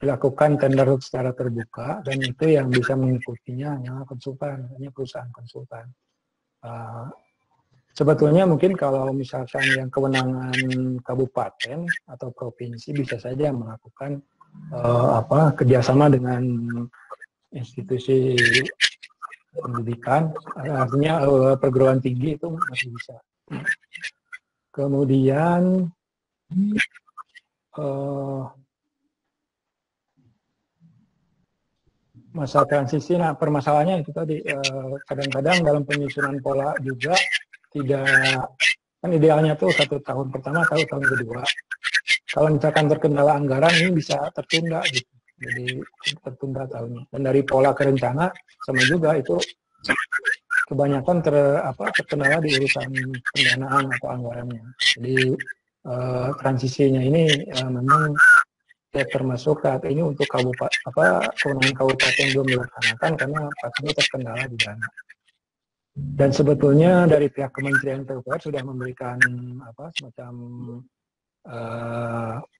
dilakukan tender secara terbuka dan itu yang bisa mengikutinya hanya konsultan, hanya perusahaan konsultan. Sebetulnya mungkin kalau misalkan yang kewenangan kabupaten atau provinsi bisa saja melakukan kerjasama dengan institusi pendidikan, artinya perguruan tinggi itu masih bisa. Kemudian masa transisi, nah permasalahannya itu tadi kadang-kadang dalam penyusunan pola juga tidak, kan idealnya tuh 1 tahun pertama atau tahun kedua. Kalau misalkan terkendala anggaran ini bisa tertunda gitu, jadi tertunda tahunnya. Dan dari pola ke rencana sama juga itu kebanyakan terkendala di urusan pendanaan atau anggarannya. Jadi transisinya ini memang termasuk saat ini untuk kewenangan kabupaten belum dilaksanakan karena pastinya terkendala di dana. Dan sebetulnya dari pihak Kementerian PUPR sudah memberikan semacam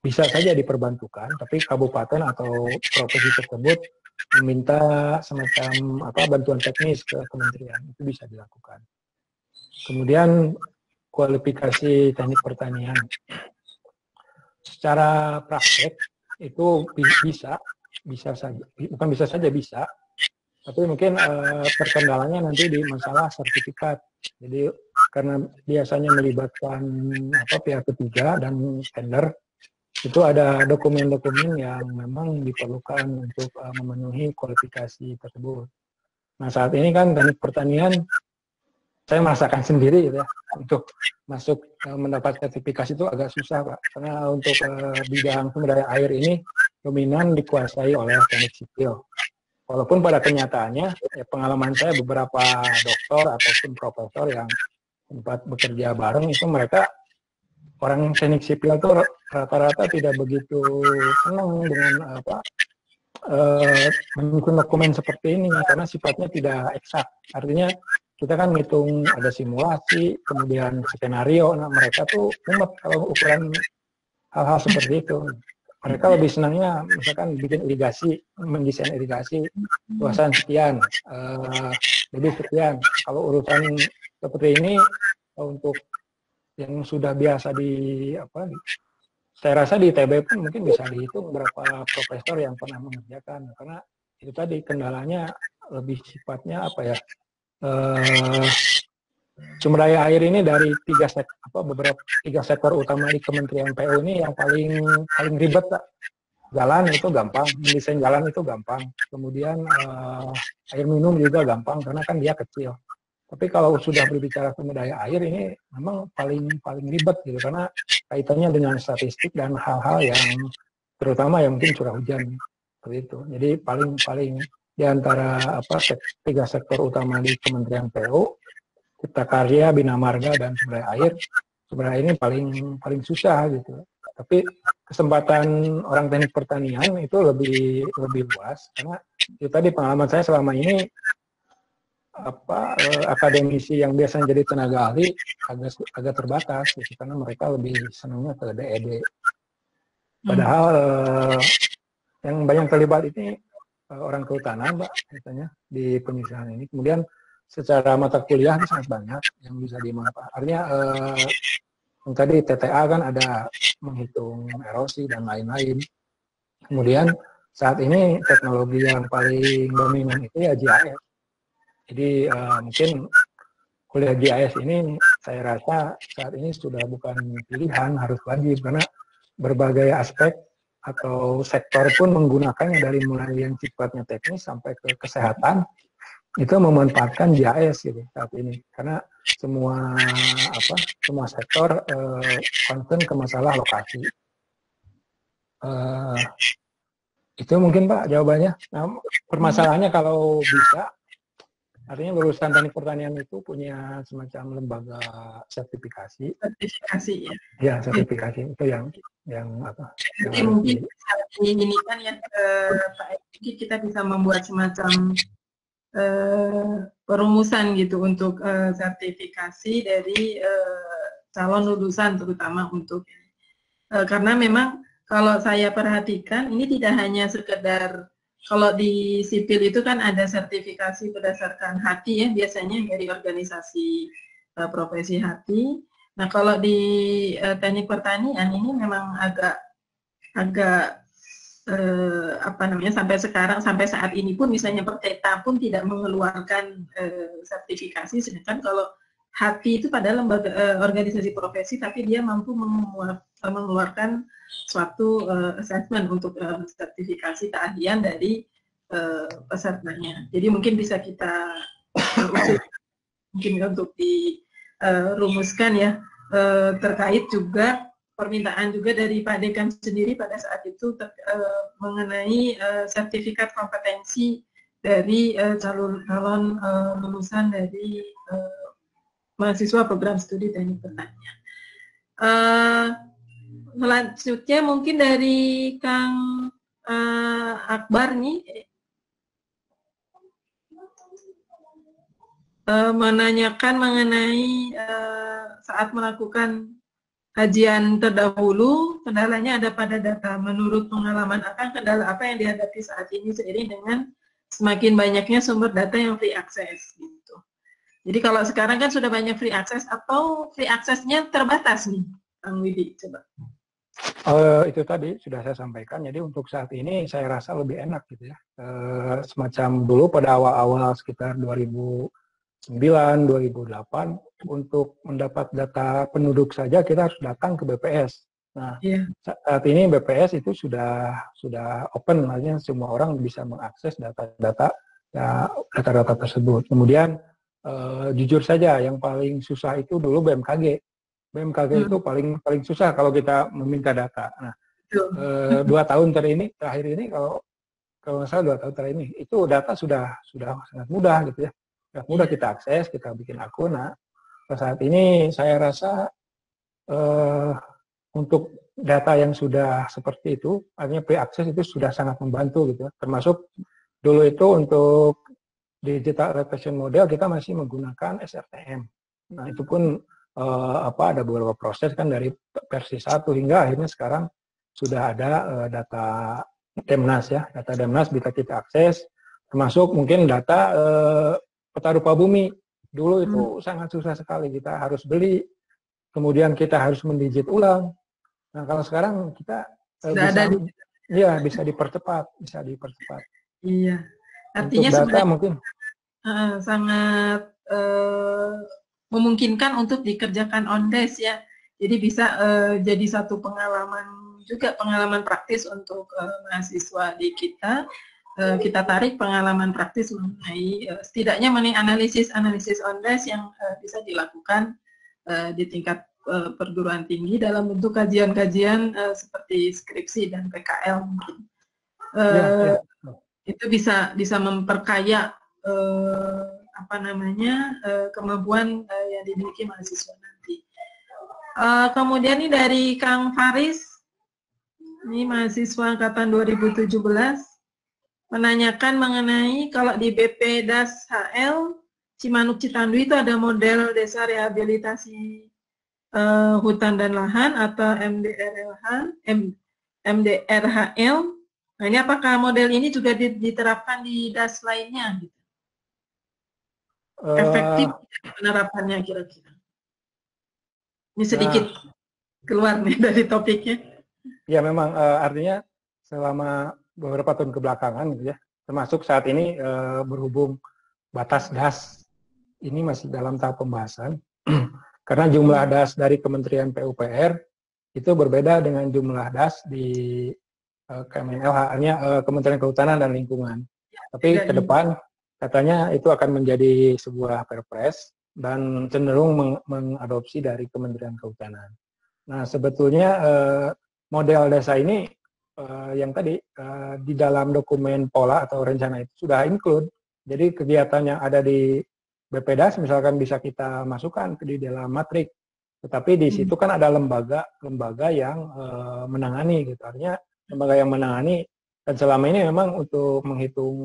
bisa saja diperbantukan, tapi kabupaten atau provinsi tersebut meminta semacam bantuan teknis ke kementerian, itu bisa dilakukan. Kemudian kualifikasi teknik pertanian. Secara praktek itu bisa saja, bukan bisa saja bisa, tapi mungkin terkendalanya nanti di masalah sertifikat. Jadi karena biasanya melibatkan pihak ketiga dan tender, itu ada dokumen-dokumen yang memang diperlukan untuk memenuhi kualifikasi tersebut. Nah saat ini kan teknik pertanian saya merasakan sendiri gitu ya, untuk masuk mendapat sertifikasi itu agak susah Pak, karena untuk bidang sumber daya air ini dominan dikuasai oleh teknik sipil. Walaupun pada kenyataannya pengalaman saya beberapa doktor ataupun profesor yang sempat bekerja bareng itu mereka orang teknik sipil itu rata-rata tidak begitu senang dengan menyusun dokumen seperti ini karena sifatnya tidak eksak. Artinya kita kan ngitung ada simulasi, kemudian skenario. Nah mereka tuh umet kalau ukuran hal-hal seperti itu. Mereka lebih senangnya misalkan bikin irigasi, mendesain irigasi luasan sekian, lebih sekian. Kalau urusan seperti ini untuk yang sudah biasa saya rasa di ITB pun mungkin bisa dihitung berapa profesor yang pernah mengerjakan, karena itu tadi kendalanya lebih sifatnya sumber daya air ini dari tiga sektor utama di Kementerian PU ini yang paling ribet Pak. Jalan itu gampang, mendesain jalan itu gampang, kemudian air minum juga gampang karena kan dia kecil. Tapi kalau sudah berbicara sumber daya air ini memang paling ribet gitu, karena kaitannya dengan statistik dan hal-hal yang terutama yang mungkin curah hujan seperti itu. Jadi paling di antara tiga sektor utama di Kementerian PU, Cipta Karya, Bina Marga, dan sumber daya air, sumber daya ini paling susah gitu. Tapi kesempatan orang teknik pertanian itu lebih luas, karena itu tadi pengalaman saya selama ini akademisi yang biasanya jadi tenaga ahli agak terbatas gitu, karena mereka lebih senangnya ke DED. Padahal yang banyak terlibat ini orang kehutanan Pak, misalnya di pemisahan ini. Kemudian secara mata kuliah itu sangat banyak yang bisa dimanfaatkan. Artinya yang tadi TTA kan ada menghitung erosi dan lain-lain. Kemudian saat ini teknologi yang paling dominan itu ya GIS. Jadi mungkin kuliah GIS ini saya rasa saat ini sudah bukan pilihan, harus wajib, karena berbagai aspek atau sektor pun menggunakannya, dari mulai yang sifatnya teknis sampai ke kesehatan itu memanfaatkan GIS gitu saat ini, karena semua sektor concern ke masalah lokasi. Itu mungkin Pak jawabannya. Nah, permasalahannya kalau bisa, artinya lulusan teknik pertanian itu punya semacam lembaga sertifikasi. Sertifikasi ya. Ya, sertifikasi itu yang Jadi mungkin ini kan ya Pak Edi, kita bisa membuat semacam perumusan gitu untuk sertifikasi dari calon lulusan, terutama untuk karena memang kalau saya perhatikan ini tidak hanya sekedar, kalau di sipil itu kan ada sertifikasi berdasarkan HATI ya, biasanya dari organisasi profesi HATI. Nah kalau di teknik pertanian ini memang agak sampai sekarang, sampai saat ini pun misalnya Perteta pun tidak mengeluarkan sertifikasi, sedangkan kalau HATI itu pada lembaga organisasi profesi, tapi dia mampu mengeluarkan suatu assessment untuk sertifikasi keahlian dari pesertanya. Jadi mungkin bisa kita mungkin untuk dirumuskan ya, terkait juga permintaan juga dari Pak Dekan sendiri pada saat itu mengenai sertifikat kompetensi dari calon lulusan dari mahasiswa program studi teknik pertanian. Selanjutnya mungkin dari Kang Akbar nih, menanyakan mengenai saat melakukan kajian terdahulu, kendalanya ada pada data. Menurut pengalaman Akang, kendala apa yang dihadapi saat ini seiring dengan semakin banyaknya sumber data yang free access gitu. Jadi kalau sekarang kan sudah banyak free access atau free access-nya terbatas nih, Kang Widi, coba. Itu tadi sudah saya sampaikan. Jadi untuk saat ini saya rasa lebih enak gitu ya. Semacam dulu pada awal-awal sekitar 2009, 2008 untuk mendapat data penduduk saja kita harus datang ke BPS. Nah, saat ini BPS itu sudah open, artinya semua orang bisa mengakses data-data tersebut. Kemudian jujur saja yang paling susah itu dulu BMKG. BMKG itu paling susah kalau kita meminta data. Nah, 2 tahun terakhir ini kalau misalnya 2 tahun terakhir ini itu data sudah sangat mudah gitu ya. Sangat mudah kita akses, kita bikin akun. Nah, saat ini saya rasa untuk data yang sudah seperti itu, artinya pre-access itu sudah sangat membantu gitu ya. Termasuk dulu itu untuk digital representation model kita masih menggunakan SRTM. Nah, itu pun ada beberapa proses kan dari versi 1 hingga akhirnya sekarang sudah ada data Demnas ya. Data Demnas bisa kita akses, termasuk mungkin data peta rupa bumi. Dulu itu sangat susah sekali, kita harus beli, kemudian kita harus mendigit ulang. Nah, kalau sekarang kita bisa dipercepat. Iya. Artinya untuk data mungkin sangat memungkinkan untuk dikerjakan on desk ya. Jadi bisa jadi satu pengalaman praktis untuk mahasiswa di kita. Kita tarik pengalaman praktis mengenai setidaknya mengenai analisis on desk yang bisa dilakukan di tingkat perguruan tinggi dalam bentuk kajian-kajian seperti skripsi dan PKL mungkin. Itu bisa memperkaya kemampuan yang dimiliki mahasiswa nanti. Kemudian ini dari Kang Faris, ini mahasiswa angkatan 2017, menanyakan mengenai kalau di BPDAS HL Cimanuk Citandu itu ada model desa rehabilitasi hutan dan lahan atau MDRHL. Nah, ini apakah model ini juga diterapkan di DAS lainnya? Gitu? Efektif penerapannya kira-kira? Ini sedikit keluar nih dari topiknya. Ya memang artinya selama beberapa tahun kebelakangan gitu ya, termasuk saat ini berhubung batas DAS ini masih dalam tahap pembahasan, karena jumlah DAS dari Kementerian PUPR itu berbeda dengan jumlah DAS di KemenLH-nya Kementerian Kehutanan dan Lingkungan. Tapi ke depan katanya itu akan menjadi sebuah perpres dan cenderung mengadopsi dari Kementerian Kehutanan. Nah, sebetulnya model desa ini yang tadi di dalam dokumen pola atau rencana itu sudah include. Jadi kegiatan yang ada di BPDAS misalkan bisa kita masukkan di dalam matrik. Tetapi di situ kan ada lembaga yang menangani gitu. Artinya lembaga yang menangani, dan selama ini memang untuk menghitung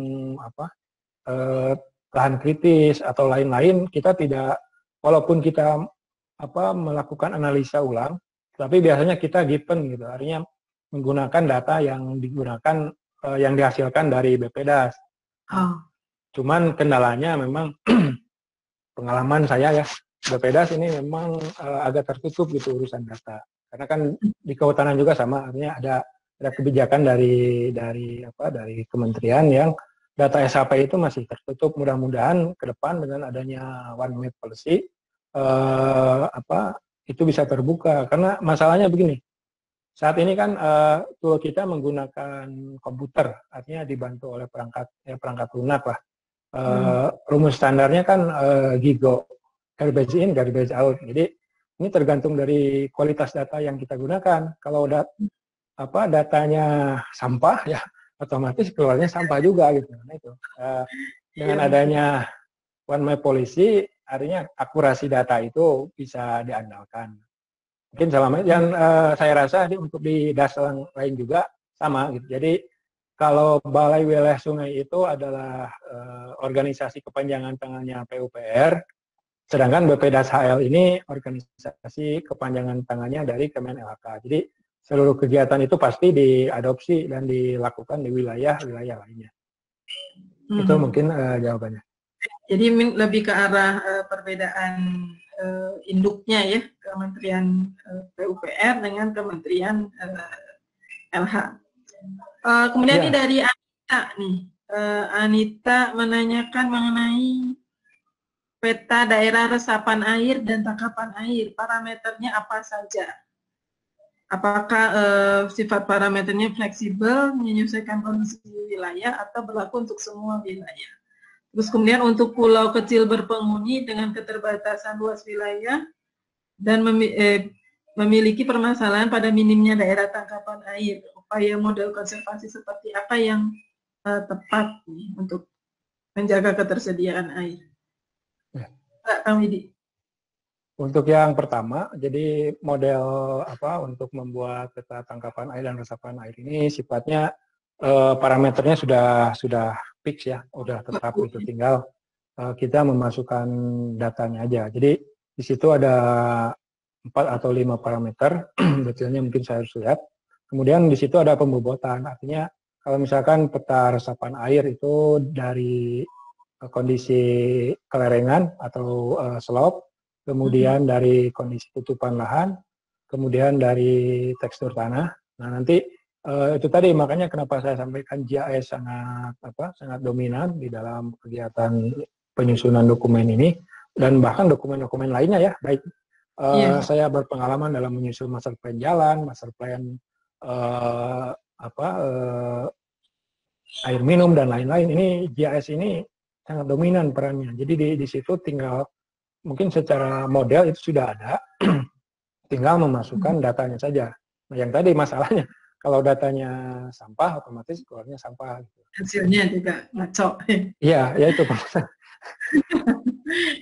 lahan kritis atau lain-lain kita tidak, walaupun kita melakukan analisa ulang, tapi biasanya kita given gitu, artinya menggunakan data yang digunakan yang dihasilkan dari BPDAS. Cuman kendalanya memang pengalaman saya ya, BPDAS ini memang agak tertutup gitu urusan data, karena kan di kehutanan juga sama, artinya ada kebijakan dari kementerian yang data SHP itu masih tertutup. Mudah-mudahan ke depan dengan adanya One Map Policy itu bisa terbuka, karena masalahnya begini, saat ini kan tool kita menggunakan komputer, artinya dibantu oleh perangkat lunak lah. Rumus standarnya kan GIGO, garbage in, garbage out. Jadi ini tergantung dari kualitas data yang kita gunakan. Kalau datanya sampah ya otomatis keluarnya sampah juga gitu. Nah, itu dengan adanya One Map Policy artinya akurasi data itu bisa diandalkan. Mungkin selama yang saya rasa untuk di DAS lain juga sama gitu. Jadi kalau Balai Wilayah Sungai itu adalah organisasi kepanjangan tangannya PUPR, Sedangkan BPDAS HL ini organisasi kepanjangan tangannya dari Kemen LHK. Jadi seluruh kegiatan itu pasti diadopsi dan dilakukan di wilayah-wilayah lainnya. Itu mungkin jawabannya. Jadi lebih ke arah perbedaan induknya ya, Kementerian PUPR dengan Kementerian LH. Kemudian ini dari Anita nih. Anita menanyakan mengenai peta daerah resapan air dan tangkapan air. Parameternya apa saja? Apakah sifat parameternya fleksibel, menyesuaikan kondisi wilayah, atau berlaku untuk semua wilayah? Terus kemudian untuk pulau kecil berpenghuni dengan keterbatasan luas wilayah dan memiliki permasalahan pada minimnya daerah tangkapan air. Upaya model konservasi seperti apa yang tepat nih, untuk menjaga ketersediaan air? Kang Widi. Untuk yang pertama, jadi model untuk membuat peta tangkapan air dan resapan air ini sifatnya parameternya sudah fix ya, sudah tetap itu, tinggal kita memasukkan datanya aja. Jadi di situ ada 4 atau 5 parameter, detailnya mungkin saya harus lihat. Kemudian di situ ada pembobotan, artinya kalau misalkan peta resapan air itu dari kondisi kelerengan atau slope, kemudian dari kondisi tutupan lahan, kemudian dari tekstur tanah. Nah nanti itu tadi makanya kenapa saya sampaikan GIS sangat dominan di dalam kegiatan penyusunan dokumen ini, dan bahkan dokumen-dokumen lainnya ya, baik saya berpengalaman dalam menyusun master plan jalan, master plan air minum dan lain-lain. Ini GIS ini sangat dominan perannya. Jadi di situ tinggal mungkin secara model itu sudah ada, tinggal memasukkan datanya saja. Nah yang tadi masalahnya, kalau datanya sampah, otomatis keluarnya sampah. Hasilnya juga ngaco. Iya, ya itu.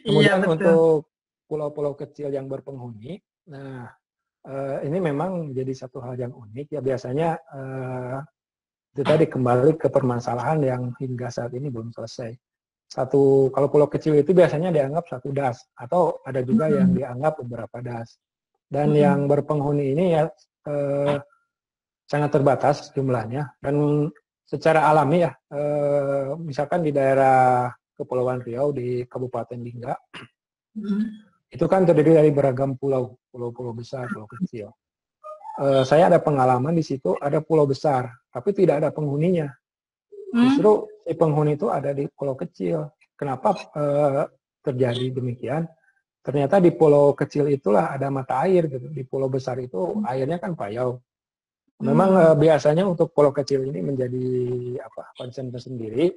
Kemudian betul. untuk pulau-pulau kecil yang berpenghuni, nah ini memang jadi satu hal yang unik ya, biasanya itu tadi kembali ke permasalahan yang hingga saat ini belum selesai. Kalau pulau kecil itu biasanya dianggap satu das, atau ada juga yang dianggap beberapa das. Dan yang berpenghuni ini ya sangat terbatas jumlahnya, dan secara alami ya, misalkan di daerah Kepulauan Riau di Kabupaten Lingga, itu kan terdiri dari beragam pulau besar, pulau kecil. Saya ada pengalaman di situ, ada pulau besar, tapi tidak ada penghuninya. Justru si penghuni itu ada di pulau kecil. Kenapa terjadi demikian? Ternyata di pulau kecil itulah ada mata air gitu. Di pulau besar itu airnya kan payau. Memang biasanya untuk pulau kecil ini menjadi concern tersendiri.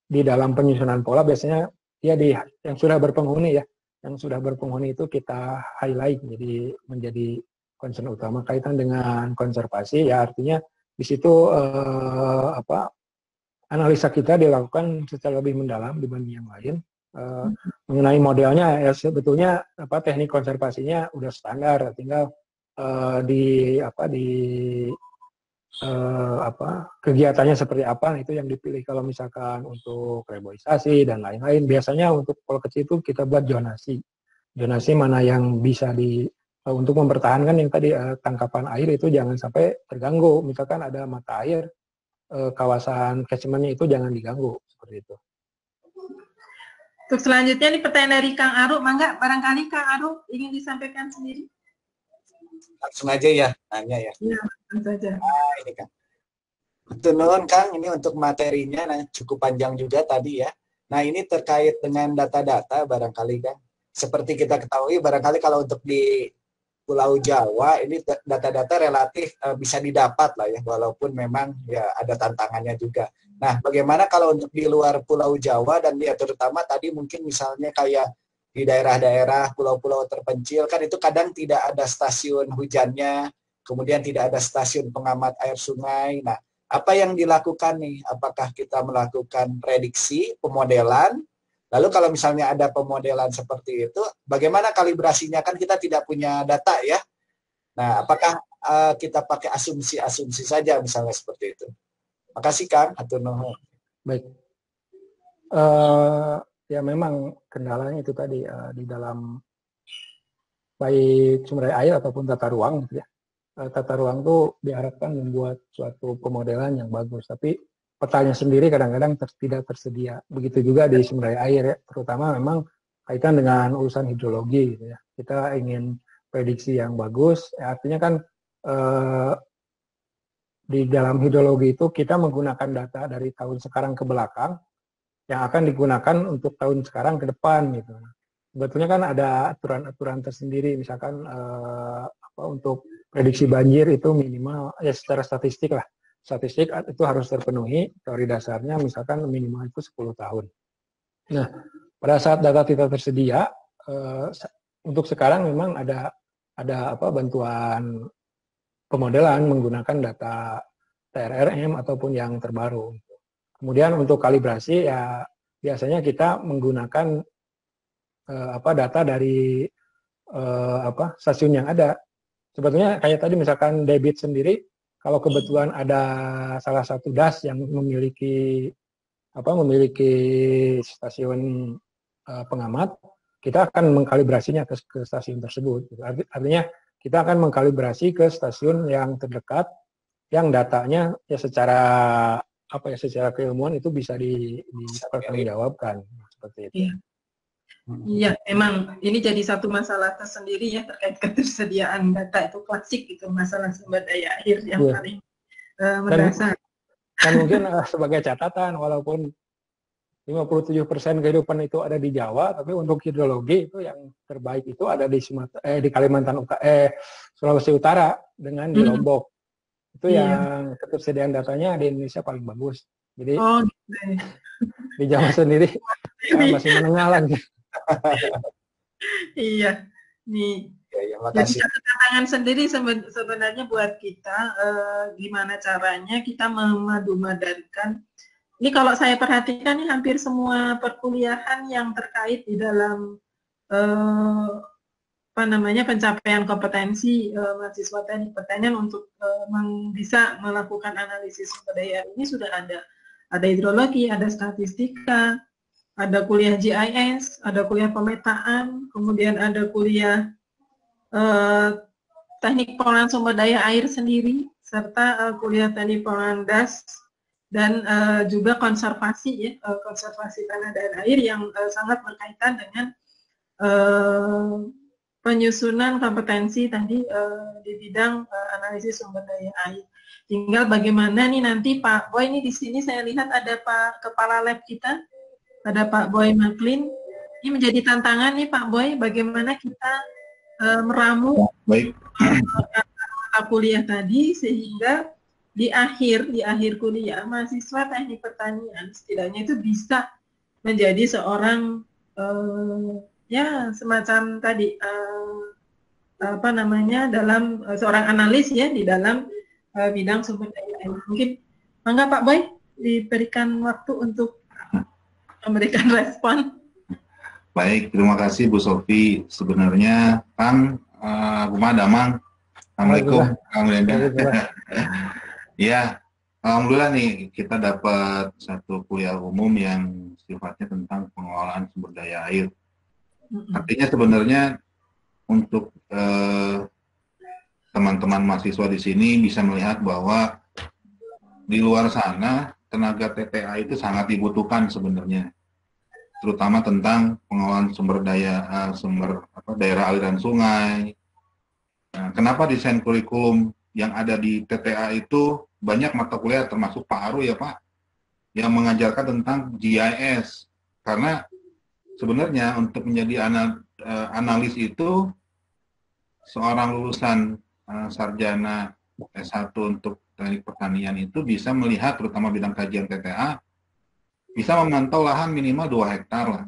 Di dalam penyusunan pola biasanya dia yang sudah berpenghuni ya. Yang sudah berpenghuni itu kita highlight menjadi concern utama kaitan dengan konservasi ya, artinya di situ analisa kita dilakukan secara lebih mendalam dibanding yang lain. Mengenai modelnya ya sebetulnya teknik konservasinya udah standar, tinggal kegiatannya seperti apa itu yang dipilih. Kalau misalkan untuk reboisasi dan lain-lain, biasanya untuk pulau kecil itu kita buat zonasi mana yang bisa untuk mempertahankan yang tadi tangkapan air itu jangan sampai terganggu. Misalkan ada mata air, kawasan catchment-nya itu jangan diganggu, seperti itu. Untuk selanjutnya ini pertanyaan dari Kang Aru, mangga barangkali Kang Aru ingin disampaikan sendiri. Langsung aja ya, nanya ya. Iya, langsung saja. Nah, ini kan. Betul nuhun Kang, ini untuk materinya cukup panjang juga tadi ya. Nah, ini terkait dengan data-data barangkali Kang. Seperti kita ketahui barangkali kalau untuk di Pulau Jawa ini data-data relatif bisa didapat lah ya, walaupun memang ya ada tantangannya juga. Nah, bagaimana kalau untuk di luar Pulau Jawa dan ya terutama tadi mungkin misalnya kayak di daerah-daerah pulau-pulau terpencil kan itu kadang tidak ada stasiun hujannya, kemudian tidak ada stasiun pengamat air sungai. Nah, apa yang dilakukan nih? Apakah kita melakukan prediksi, pemodelan? Lalu kalau misalnya ada pemodelan seperti itu, bagaimana kalibrasinya? Kan kita tidak punya data ya. Nah, apakah kita pakai asumsi-asumsi saja misalnya seperti itu? Makasih Kang, atur nuhun. Baik. Ya memang kendalanya itu tadi di dalam baik sumber daya air ataupun tata ruang gitu ya. Tata ruang tuh diharapkan membuat suatu pemodelan yang bagus, tapi petanya sendiri kadang-kadang tidak tersedia. Begitu juga di sumber daya air ya, terutama memang kaitan dengan urusan hidrologi gitu ya. Kita ingin prediksi yang bagus, ya artinya kan di dalam hidrologi itu kita menggunakan data dari tahun sekarang ke belakang yang akan digunakan untuk tahun sekarang ke depan gitu. Sebetulnya kan ada aturan-aturan tersendiri, misalkan untuk prediksi banjir itu minimal ya secara statistik lah. Statistik itu harus terpenuhi, teori dasarnya misalkan minimal itu 10 tahun. Nah, pada saat data tidak tersedia, untuk sekarang memang ada bantuan pemodelan menggunakan data TRRM ataupun yang terbaru. Kemudian untuk kalibrasi ya biasanya kita menggunakan data dari stasiun yang ada. Sebetulnya kayak tadi misalkan debit sendiri, kalau kebetulan ada salah satu DAS yang memiliki stasiun pengamat, kita akan mengkalibrasinya ke stasiun tersebut. Artinya kita akan mengkalibrasi ke stasiun yang terdekat, yang datanya ya secara keilmuan itu bisa dipertanggungjawabkan seperti itu. Iya. Iya, emang ini jadi satu masalah tersendiri ya terkait ketersediaan data, itu klasik itu masalah sumber daya air yang paling mendasar. Dan mungkin sebagai catatan, walaupun 57% kehidupan itu ada di Jawa, tapi untuk hidrologi itu yang terbaik itu ada di di Kalimantan Sulawesi Utara dengan di Lombok. Itu yang ketersediaan datanya di Indonesia paling bagus. Jadi di Jawa sendiri masih menengah lagi. Iya, nih. Jadi tantangan sendiri sebenarnya buat kita, gimana caranya kita memadu-madankan. Ini kalau saya perhatikan nih hampir semua perkuliahan yang terkait di dalam pencapaian kompetensi mahasiswa teknik pertanian untuk bisa melakukan analisis sumber daya ini sudah ada hidrologi, ada statistika, ada kuliah GIS, ada kuliah pemetaan, kemudian ada kuliah teknik pengolahan sumber daya air sendiri, serta kuliah teknik pengolahan DAS, dan juga konservasi tanah dan air yang sangat berkaitan dengan penyusunan kompetensi tadi di bidang analisis sumber daya air. Tinggal bagaimana nih nanti Pak Boy, ini di sini saya lihat ada Pak Kepala Lab kita, ada Pak Boy McLean. Ini menjadi tantangan nih Pak Boy, bagaimana kita meramu kuliah tadi sehingga di akhir kuliah mahasiswa teknik pertanian setidaknya itu bisa menjadi seorang semacam tadi dalam seorang analis ya di dalam bidang sumber daya air. Mungkin mangga Pak Boy diberikan waktu untuk memberikan respon. Baik, terima kasih Bu Sofi. Sebenarnya Kang Damang, Assalamualaikum Kang Lenda. Ya, alhamdulillah nih kita dapat satu kuliah umum yang sifatnya tentang pengelolaan sumber daya air. Artinya sebenarnya untuk teman-teman mahasiswa di sini bisa melihat bahwa di luar sana tenaga TTA itu sangat dibutuhkan sebenarnya, terutama tentang pengelolaan sumber daya daerah aliran sungai. Nah, kenapa desain kurikulum yang ada di TTA itu banyak mata kuliah termasuk Pak Aru ya Pak, yang mengajarkan tentang GIS, karena sebenarnya untuk menjadi analis itu seorang lulusan sarjana S1 untuk teknik pertanian itu bisa melihat terutama bidang kajian TTA, bisa memantau lahan minimal 2 hektar lah.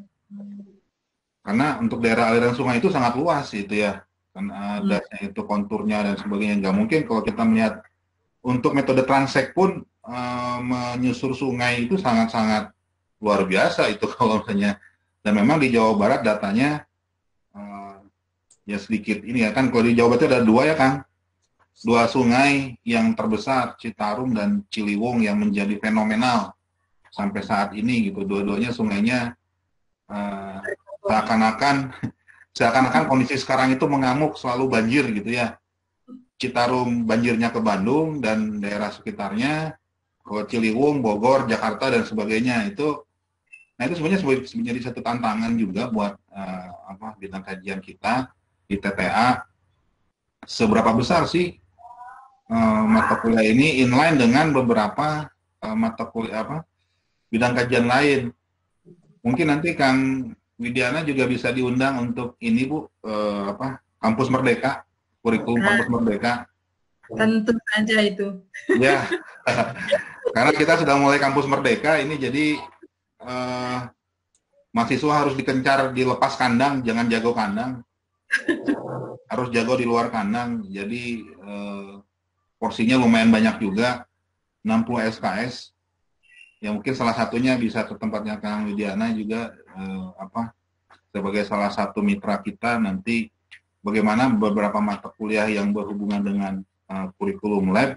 Karena untuk daerah aliran sungai itu sangat luas itu ya. Dasarnya itu konturnya dan sebagainya. Nggak mungkin kalau kita melihat untuk metode transek pun menyusur sungai itu sangat-sangat luar biasa itu kalau misalnya. Dan memang di Jawa Barat datanya ya sedikit ini ya kan, kalau di Jawa Barat itu ada 2 ya Kang. 2 sungai yang terbesar, Citarum dan Ciliwung, yang menjadi fenomenal sampai saat ini gitu. Dua-duanya sungainya seakan-akan kondisi sekarang itu mengamuk selalu banjir gitu ya. Citarum banjirnya ke Bandung dan daerah sekitarnya, ke Ciliwung, Bogor, Jakarta dan sebagainya. Nah itu sebenarnya menjadi satu tantangan juga buat bidang kajian kita di TTA. Seberapa besar sih mata kuliah ini inline dengan beberapa mata kuliah bidang kajian lain. Mungkin nanti Kang Widiana juga bisa diundang untuk ini Bu, Kampus Merdeka, kurikulum Kampus Merdeka. Tentu saja itu. Ya, karena kita sudah mulai Kampus Merdeka ini, jadi mahasiswa harus dikencar dilepas kandang, jangan jago kandang. Harus jago di luar kandang. Jadi porsinya lumayan banyak juga, 60 SKS. Ya mungkin salah satunya bisa ke tempatnya Kang Widiana juga sebagai salah satu mitra kita nanti bagaimana beberapa mata kuliah yang berhubungan dengan kurikulum lab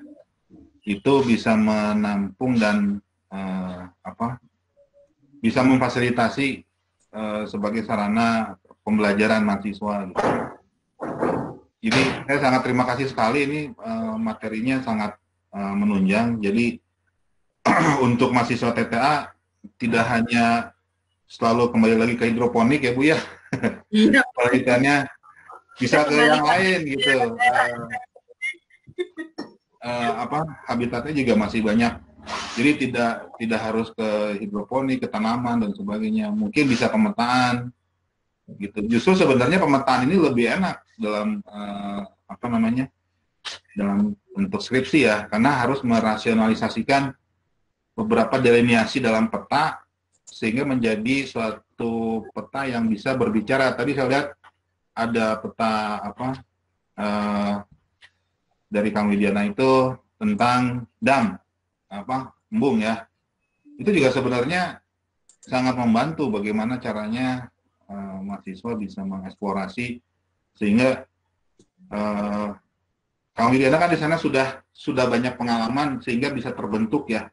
itu bisa menampung dan bisa memfasilitasi sebagai sarana pembelajaran mahasiswa. Gitu. Jadi saya sangat terima kasih sekali, ini materinya sangat menunjang. Jadi untuk mahasiswa TTA tidak hanya selalu kembali lagi ke hidroponik ya Bu ya. Iya. Penelitiannya bisa ke yang lain gitu. Habitatnya juga masih banyak. Jadi tidak harus ke hidroponik, ke tanaman dan sebagainya. Mungkin bisa pemetaan gitu. Justru sebenarnya pemetaan ini lebih enak dalam dalam bentuk skripsi ya, karena harus merasionalisasikan beberapa delineasi dalam peta sehingga menjadi suatu peta yang bisa berbicara. Tadi saya lihat ada peta dari Kang Widiana itu tentang dam embung ya. Itu juga sebenarnya sangat membantu bagaimana caranya mahasiswa bisa mengeksplorasi sehingga Kang Widiana kan di sana sudah banyak pengalaman sehingga bisa terbentuk ya.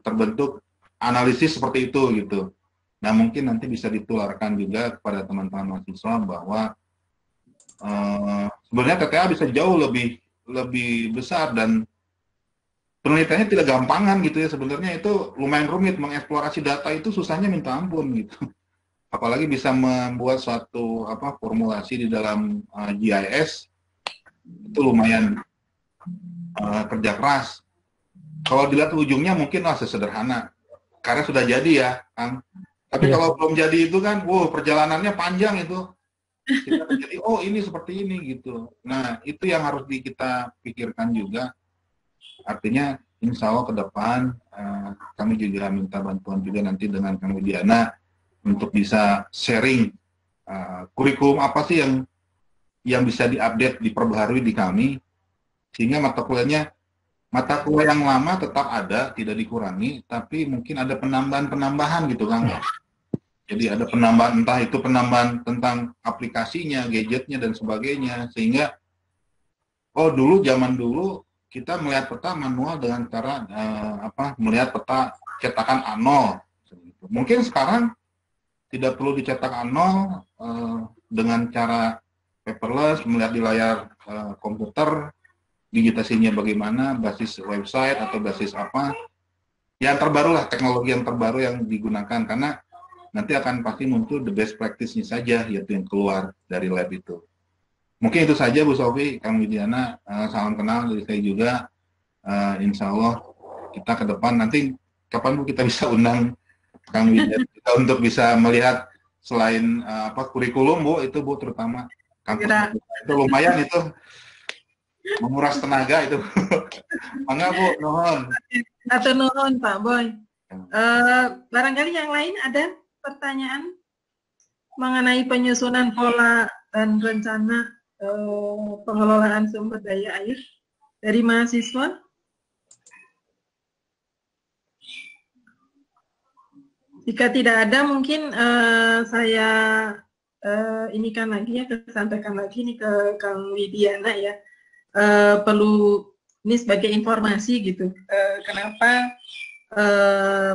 Terbentuk analisis seperti itu gitu. Nah mungkin nanti bisa ditularkan juga kepada teman-teman mahasiswa bahwa sebenarnya TTA bisa jauh lebih besar dan penelitiannya tidak gampangan gitu ya. Sebenarnya itu lumayan rumit, mengeksplorasi data itu susahnya minta ampun gitu. Apalagi bisa membuat suatu formulasi di dalam GIS itu lumayan kerja keras. Kalau dilihat ujungnya mungkin sesederhana karena sudah jadi ya, Kang. Tapi kalau belum jadi itu kan, perjalanannya panjang itu. Kita jadi, ini seperti ini gitu. Nah, itu yang harus kita pikirkan juga. Artinya, insya Allah ke depan kami juga minta bantuan juga nanti dengan Kang Widiana untuk bisa sharing kurikulum apa sih yang bisa diupdate, diperbaharui di kami, sehingga mata kuliah yang lama tetap ada, tidak dikurangi, tapi mungkin ada penambahan gitu Kang. Jadi ada penambahan, entah itu penambahan tentang aplikasinya, gadgetnya dan sebagainya, sehingga zaman dulu kita melihat peta manual dengan cara melihat peta cetakan A0. Mungkin sekarang tidak perlu dicetak A0 dengan cara paperless, melihat di layar komputer. Digitasinya bagaimana, basis website atau basis apa, yang terbaru lah, teknologi yang terbaru yang digunakan, karena nanti akan pasti muncul the best practice-nya saja, yaitu yang keluar dari lab itu. Mungkin itu saja Bu Sofi, Kang Widiana, salam kenal dari saya juga. Insya Allah kita ke depan, nanti kapan Bu kita bisa undang Kang Widiana untuk bisa melihat selain kurikulum Bu, itu Bu terutama kampus itu lumayan itu. Menguras tenaga itu. Mangga Bu, nuhun. Atau nuhun Pak Boy. Barangkali yang lain ada pertanyaan mengenai penyusunan pola dan rencana pengelolaan sumber daya air dari mahasiswa? Jika tidak ada, mungkin saya inikan lagi ya, sampaikan lagi nih ke Kang Widiana ya. Perlu ini sebagai informasi gitu, kenapa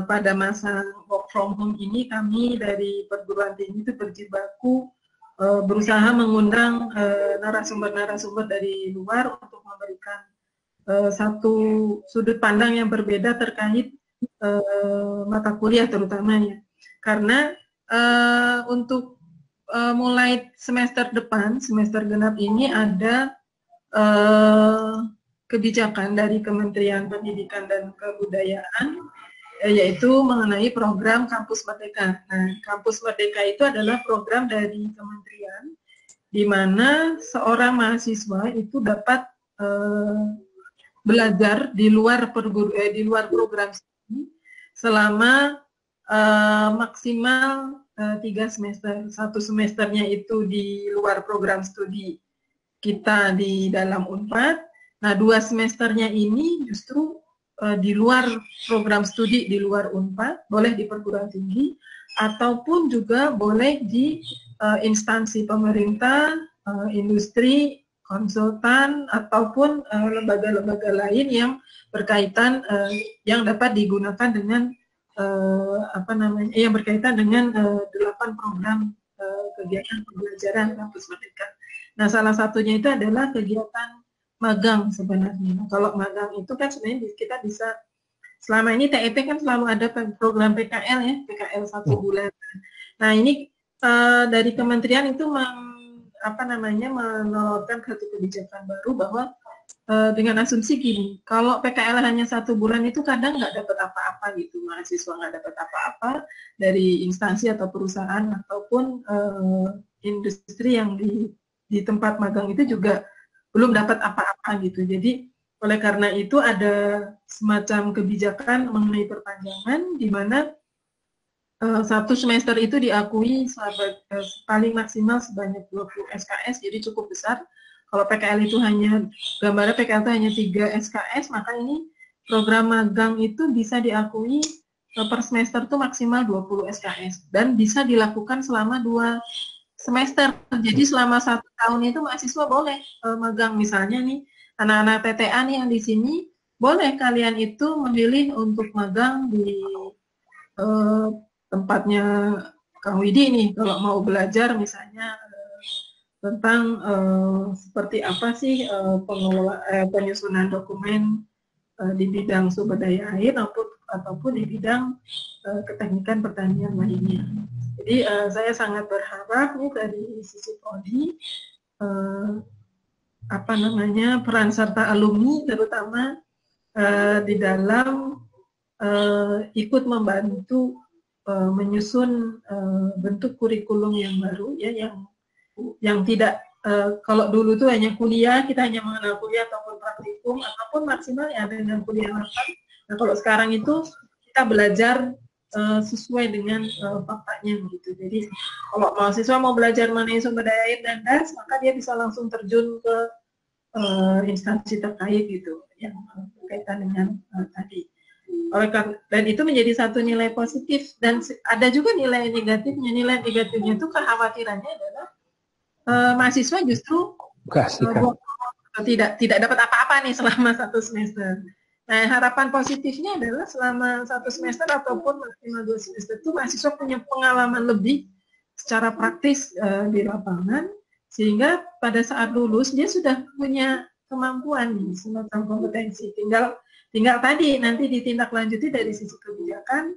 pada masa work from home ini kami dari perguruan tinggi itu berjibaku berusaha mengundang narasumber-narasumber dari luar untuk memberikan satu sudut pandang yang berbeda terkait mata kuliah terutamanya. Karena untuk mulai semester depan, semester genap ini ada kebijakan dari Kementerian Pendidikan dan Kebudayaan, yaitu mengenai program Kampus Merdeka. Nah, Kampus Merdeka itu adalah program dari kementerian, di mana seorang mahasiswa itu dapat belajar di luar program studi selama maksimal 3 semester. 1 semesternya itu di luar program studi kita di dalam Unpad. Nah, 2 semesternya ini justru di luar program studi di luar Unpad, boleh di perguruan tinggi ataupun juga boleh di instansi pemerintah, industri, konsultan ataupun lembaga-lembaga lain yang berkaitan yang dapat digunakan dengan yang berkaitan dengan 8 program kegiatan pembelajaran Kampus Merdeka. Nah, salah satunya itu adalah kegiatan magang sebenarnya. Nah, kalau magang itu kan sebenarnya kita bisa, selama ini TEP kan selalu ada program PKL ya, PKL 1 bulan. Nah, ini dari kementerian itu menelurkan satu kebijakan baru bahwa dengan asumsi gini, kalau PKL hanya 1 bulan itu kadang nggak dapat apa-apa gitu, mahasiswa nggak dapat apa-apa dari instansi atau perusahaan ataupun industri yang di tempat magang itu juga belum dapat apa-apa gitu. Jadi oleh karena itu ada semacam kebijakan mengenai perpanjangan di mana 1 semester itu diakui paling maksimal sebanyak 20 SKS, jadi cukup besar. Kalau PKL itu gambarnya PKL itu hanya 3 SKS, maka ini program magang itu bisa diakui per semester itu maksimal 20 SKS dan bisa dilakukan selama 2 semester. Jadi selama 1 tahun itu mahasiswa boleh magang. Misalnya nih anak-anak TTA nih yang di sini, boleh kalian itu memilih untuk magang di tempatnya Kang Widi nih, kalau mau belajar misalnya tentang seperti apa sih penyusunan dokumen di bidang sumber daya air ataupun di bidang keteknikan pertanian lainnya. Jadi saya sangat berharap nih dari sisi prodi peran serta alumni terutama di dalam ikut membantu menyusun bentuk kurikulum yang baru ya, yang tidak kalau dulu tuh hanya kuliah, kita hanya mengenal kuliah ataupun praktikum ataupun maksimal ya dengan kuliah lapang. Nah, kalau sekarang itu kita belajar sesuai dengan faktanya gitu. Jadi kalau mahasiswa mau belajar mengenai sumber daya air dan gas, maka dia bisa langsung terjun ke instansi terkait gitu yang berkaitan dengan tadi. Dan itu menjadi satu nilai positif, dan ada juga nilai negatifnya. Nilai negatifnya itu kekhawatirannya adalah mahasiswa justru tidak dapat apa-apa nih selama 1 semester. Nah, harapan positifnya adalah selama 1 semester ataupun maksimal 2 semester itu mahasiswa punya pengalaman lebih secara praktis di lapangan, sehingga pada saat lulus dia sudah punya kemampuan nih, semacam kompetensi. Tinggal tadi nanti ditindaklanjuti dari sisi kebijakan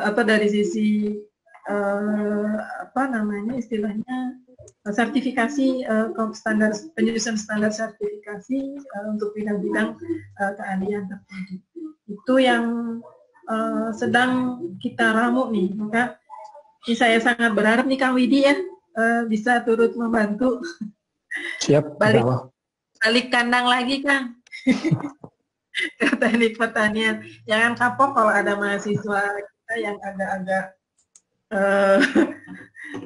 atau dari sisi istilahnya sertifikasi penyusunan standar sertifikasi untuk bidang-bidang keahlian tertentu. Itu yang sedang kita ramu nih. Maka ini saya sangat berharap nih Kang Widi ya bisa turut membantu. Siap. Balik kandang lagi Kang. Ke teknik pertanian. Jangan kapok kalau ada mahasiswa kita yang agak-agak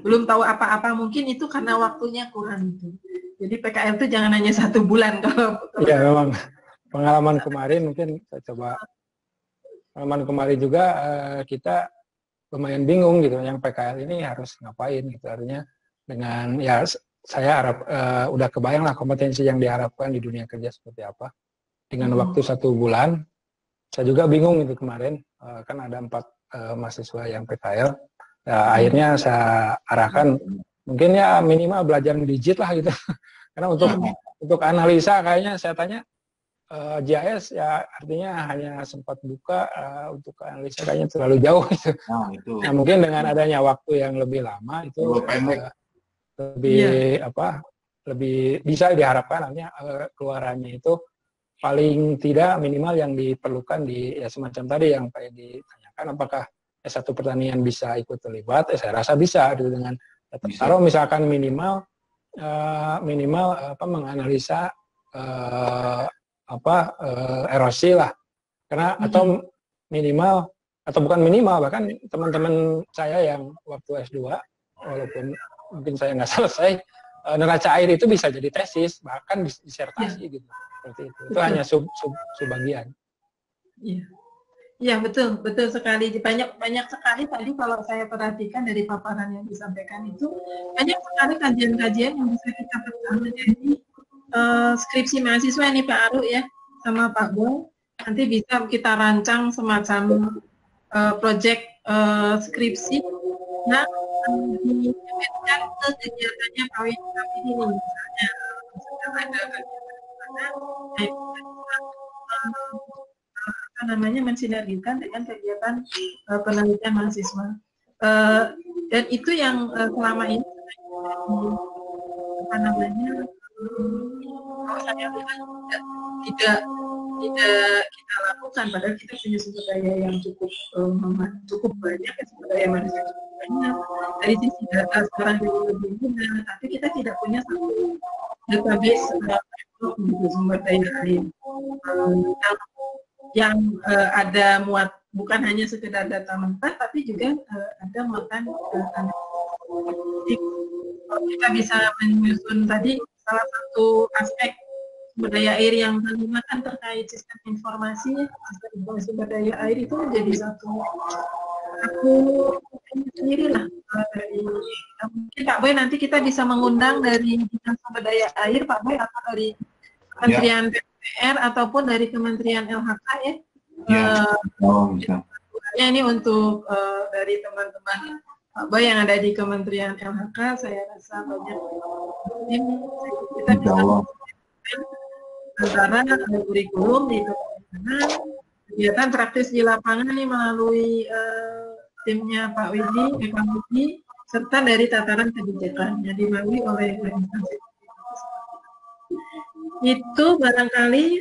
belum tahu apa-apa, mungkin itu karena waktunya kurang gitu. Jadi PKL itu jangan hanya 1 bulan kalau ya memang pengalaman kemarin mungkin saya coba. Pengalaman kemarin juga kita lumayan bingung gitu, yang PKL ini harus ngapain gitu. Artinya dengan ya saya harap udah kebayang lah kompetensi yang diharapkan di dunia kerja seperti apa. Dengan waktu 1 bulan saya juga bingung itu kemarin, kan ada 4 mahasiswa yang PKL, ya, akhirnya saya arahkan mungkin ya minimal belajar digit lah gitu, karena untuk analisa kayaknya saya tanya GIS ya artinya hanya sempat buka, untuk analisa kayaknya terlalu jauh gitu. Nah, mungkin dengan adanya waktu yang lebih lama itu lebih bisa diharapkan nantinya keluarannya itu paling tidak minimal yang diperlukan di ya semacam tadi yang kayak ditanyakan, apakah S1 pertanian bisa ikut terlibat? Saya rasa bisa gitu dengan kalau misalkan minimal menganalisa erosi lah, karena atau minimal atau bukan minimal, bahkan teman-teman saya yang waktu S2 walaupun mungkin saya nggak selesai, neraca air itu bisa jadi tesis bahkan disertasi gitu. Seperti itu. Itu hanya subbagian. Iya. Iya, betul sekali. Banyak sekali tadi kalau saya perhatikan dari paparan yang disampaikan itu banyak sekali kajian-kajian yang bisa kita pegang menjadi skripsi mahasiswa nih Pak Aru ya sama Pak Boy. Nanti bisa kita rancang semacam proyek skripsi. Nah, dikaitkan ke kegiatannya kami ini misalnya ada mensinergikan dengan kegiatan penelitian mahasiswa, dan itu yang selama ini tidak kita lakukan, padahal kita punya sumber daya yang cukup banyak, sumber daya manusia cukup banyak. Dari sisi data sekarang lebih mudah, tapi kita tidak punya satu database untuk sumber daya air yang ada bukan hanya sekedar data mentah, tapi juga ada muatan kita bisa menyusun tadi salah satu aspek sumber daya air yang kelima kan terkait sistem informasi sumber daya air itu menjadi satu sendiri lah dari mungkin Pak Boy nanti kita bisa mengundang dari bidang sumber daya air Pak Boy atau dari Kementerian PUPR ataupun dari Kementerian LHK ya. Ini untuk dari teman-teman Pak Boy yang ada di Kementerian LHK, saya rasa banyak kita bisa antara kurikulum di kegiatan praktis di lapangan nih melalui timnya Pak Widi, serta dari tataran kebijakan yang dilalui oleh instansi. Itu barangkali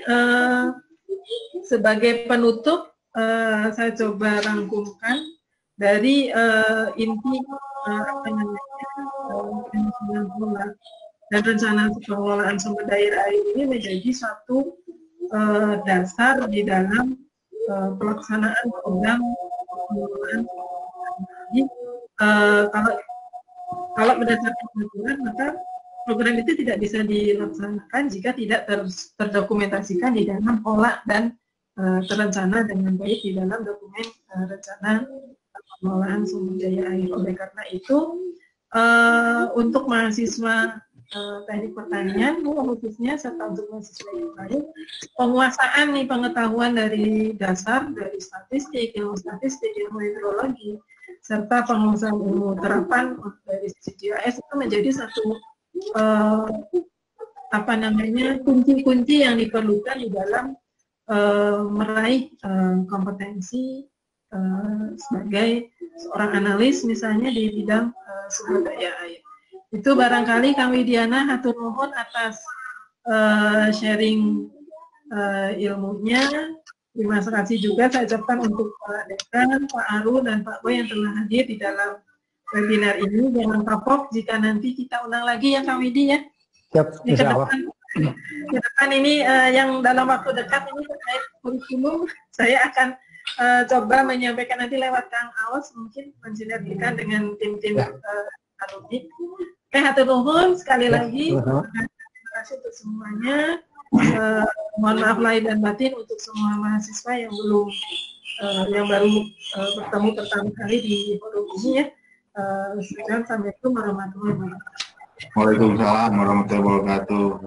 sebagai penutup saya coba rangkumkan dari inti dan rencana pengelolaan sumber daya air ini menjadi satu dasar di dalam pelaksanaan program pengelolaan sumber daya air. Kalau berdasarkan aturan maka program itu tidak bisa dilaksanakan jika tidak terdokumentasikan di dalam pola dan terencana dengan baik di dalam dokumen rencana pengelolaan sumber daya air. Oleh karena itu, untuk mahasiswa teknik pertanian, khususnya serta untuk mahasiswa yang lain, penguasaan nih pengetahuan dari dasar, dari statistik, ilmu hidrologi, serta penguasaan ilmu terapan dari sisi GIS itu menjadi satu kunci-kunci yang diperlukan di dalam meraih kompetensi sebagai seorang analis misalnya di bidang sumber daya air. Itu barangkali Kang Widiana hatur nuhun atas sharing ilmunya. Terima kasih juga saya ucapkan untuk Pak Dekan, Pak Aru, dan Pak Boy yang telah hadir di dalam webinar ini. Jangan kapok jika nanti kita undang lagi ya Kang Widi ya. Siap, ke depan ini yang dalam waktu dekat ini terkait kurikulum, saya akan coba menyampaikan nanti lewat Kang Aos, mungkin mensinergikan dengan tim-tim alumni. Oke, hatur nuhun sekali lagi. Terima kasih untuk semuanya. Mohon maaf lahir dan batin untuk semua mahasiswa yang baru bertemu pertama kali di forum ini ya. Assalamualaikum warahmatullahi wabarakatuh. Waalaikumsalam warahmatullahi wabarakatuh.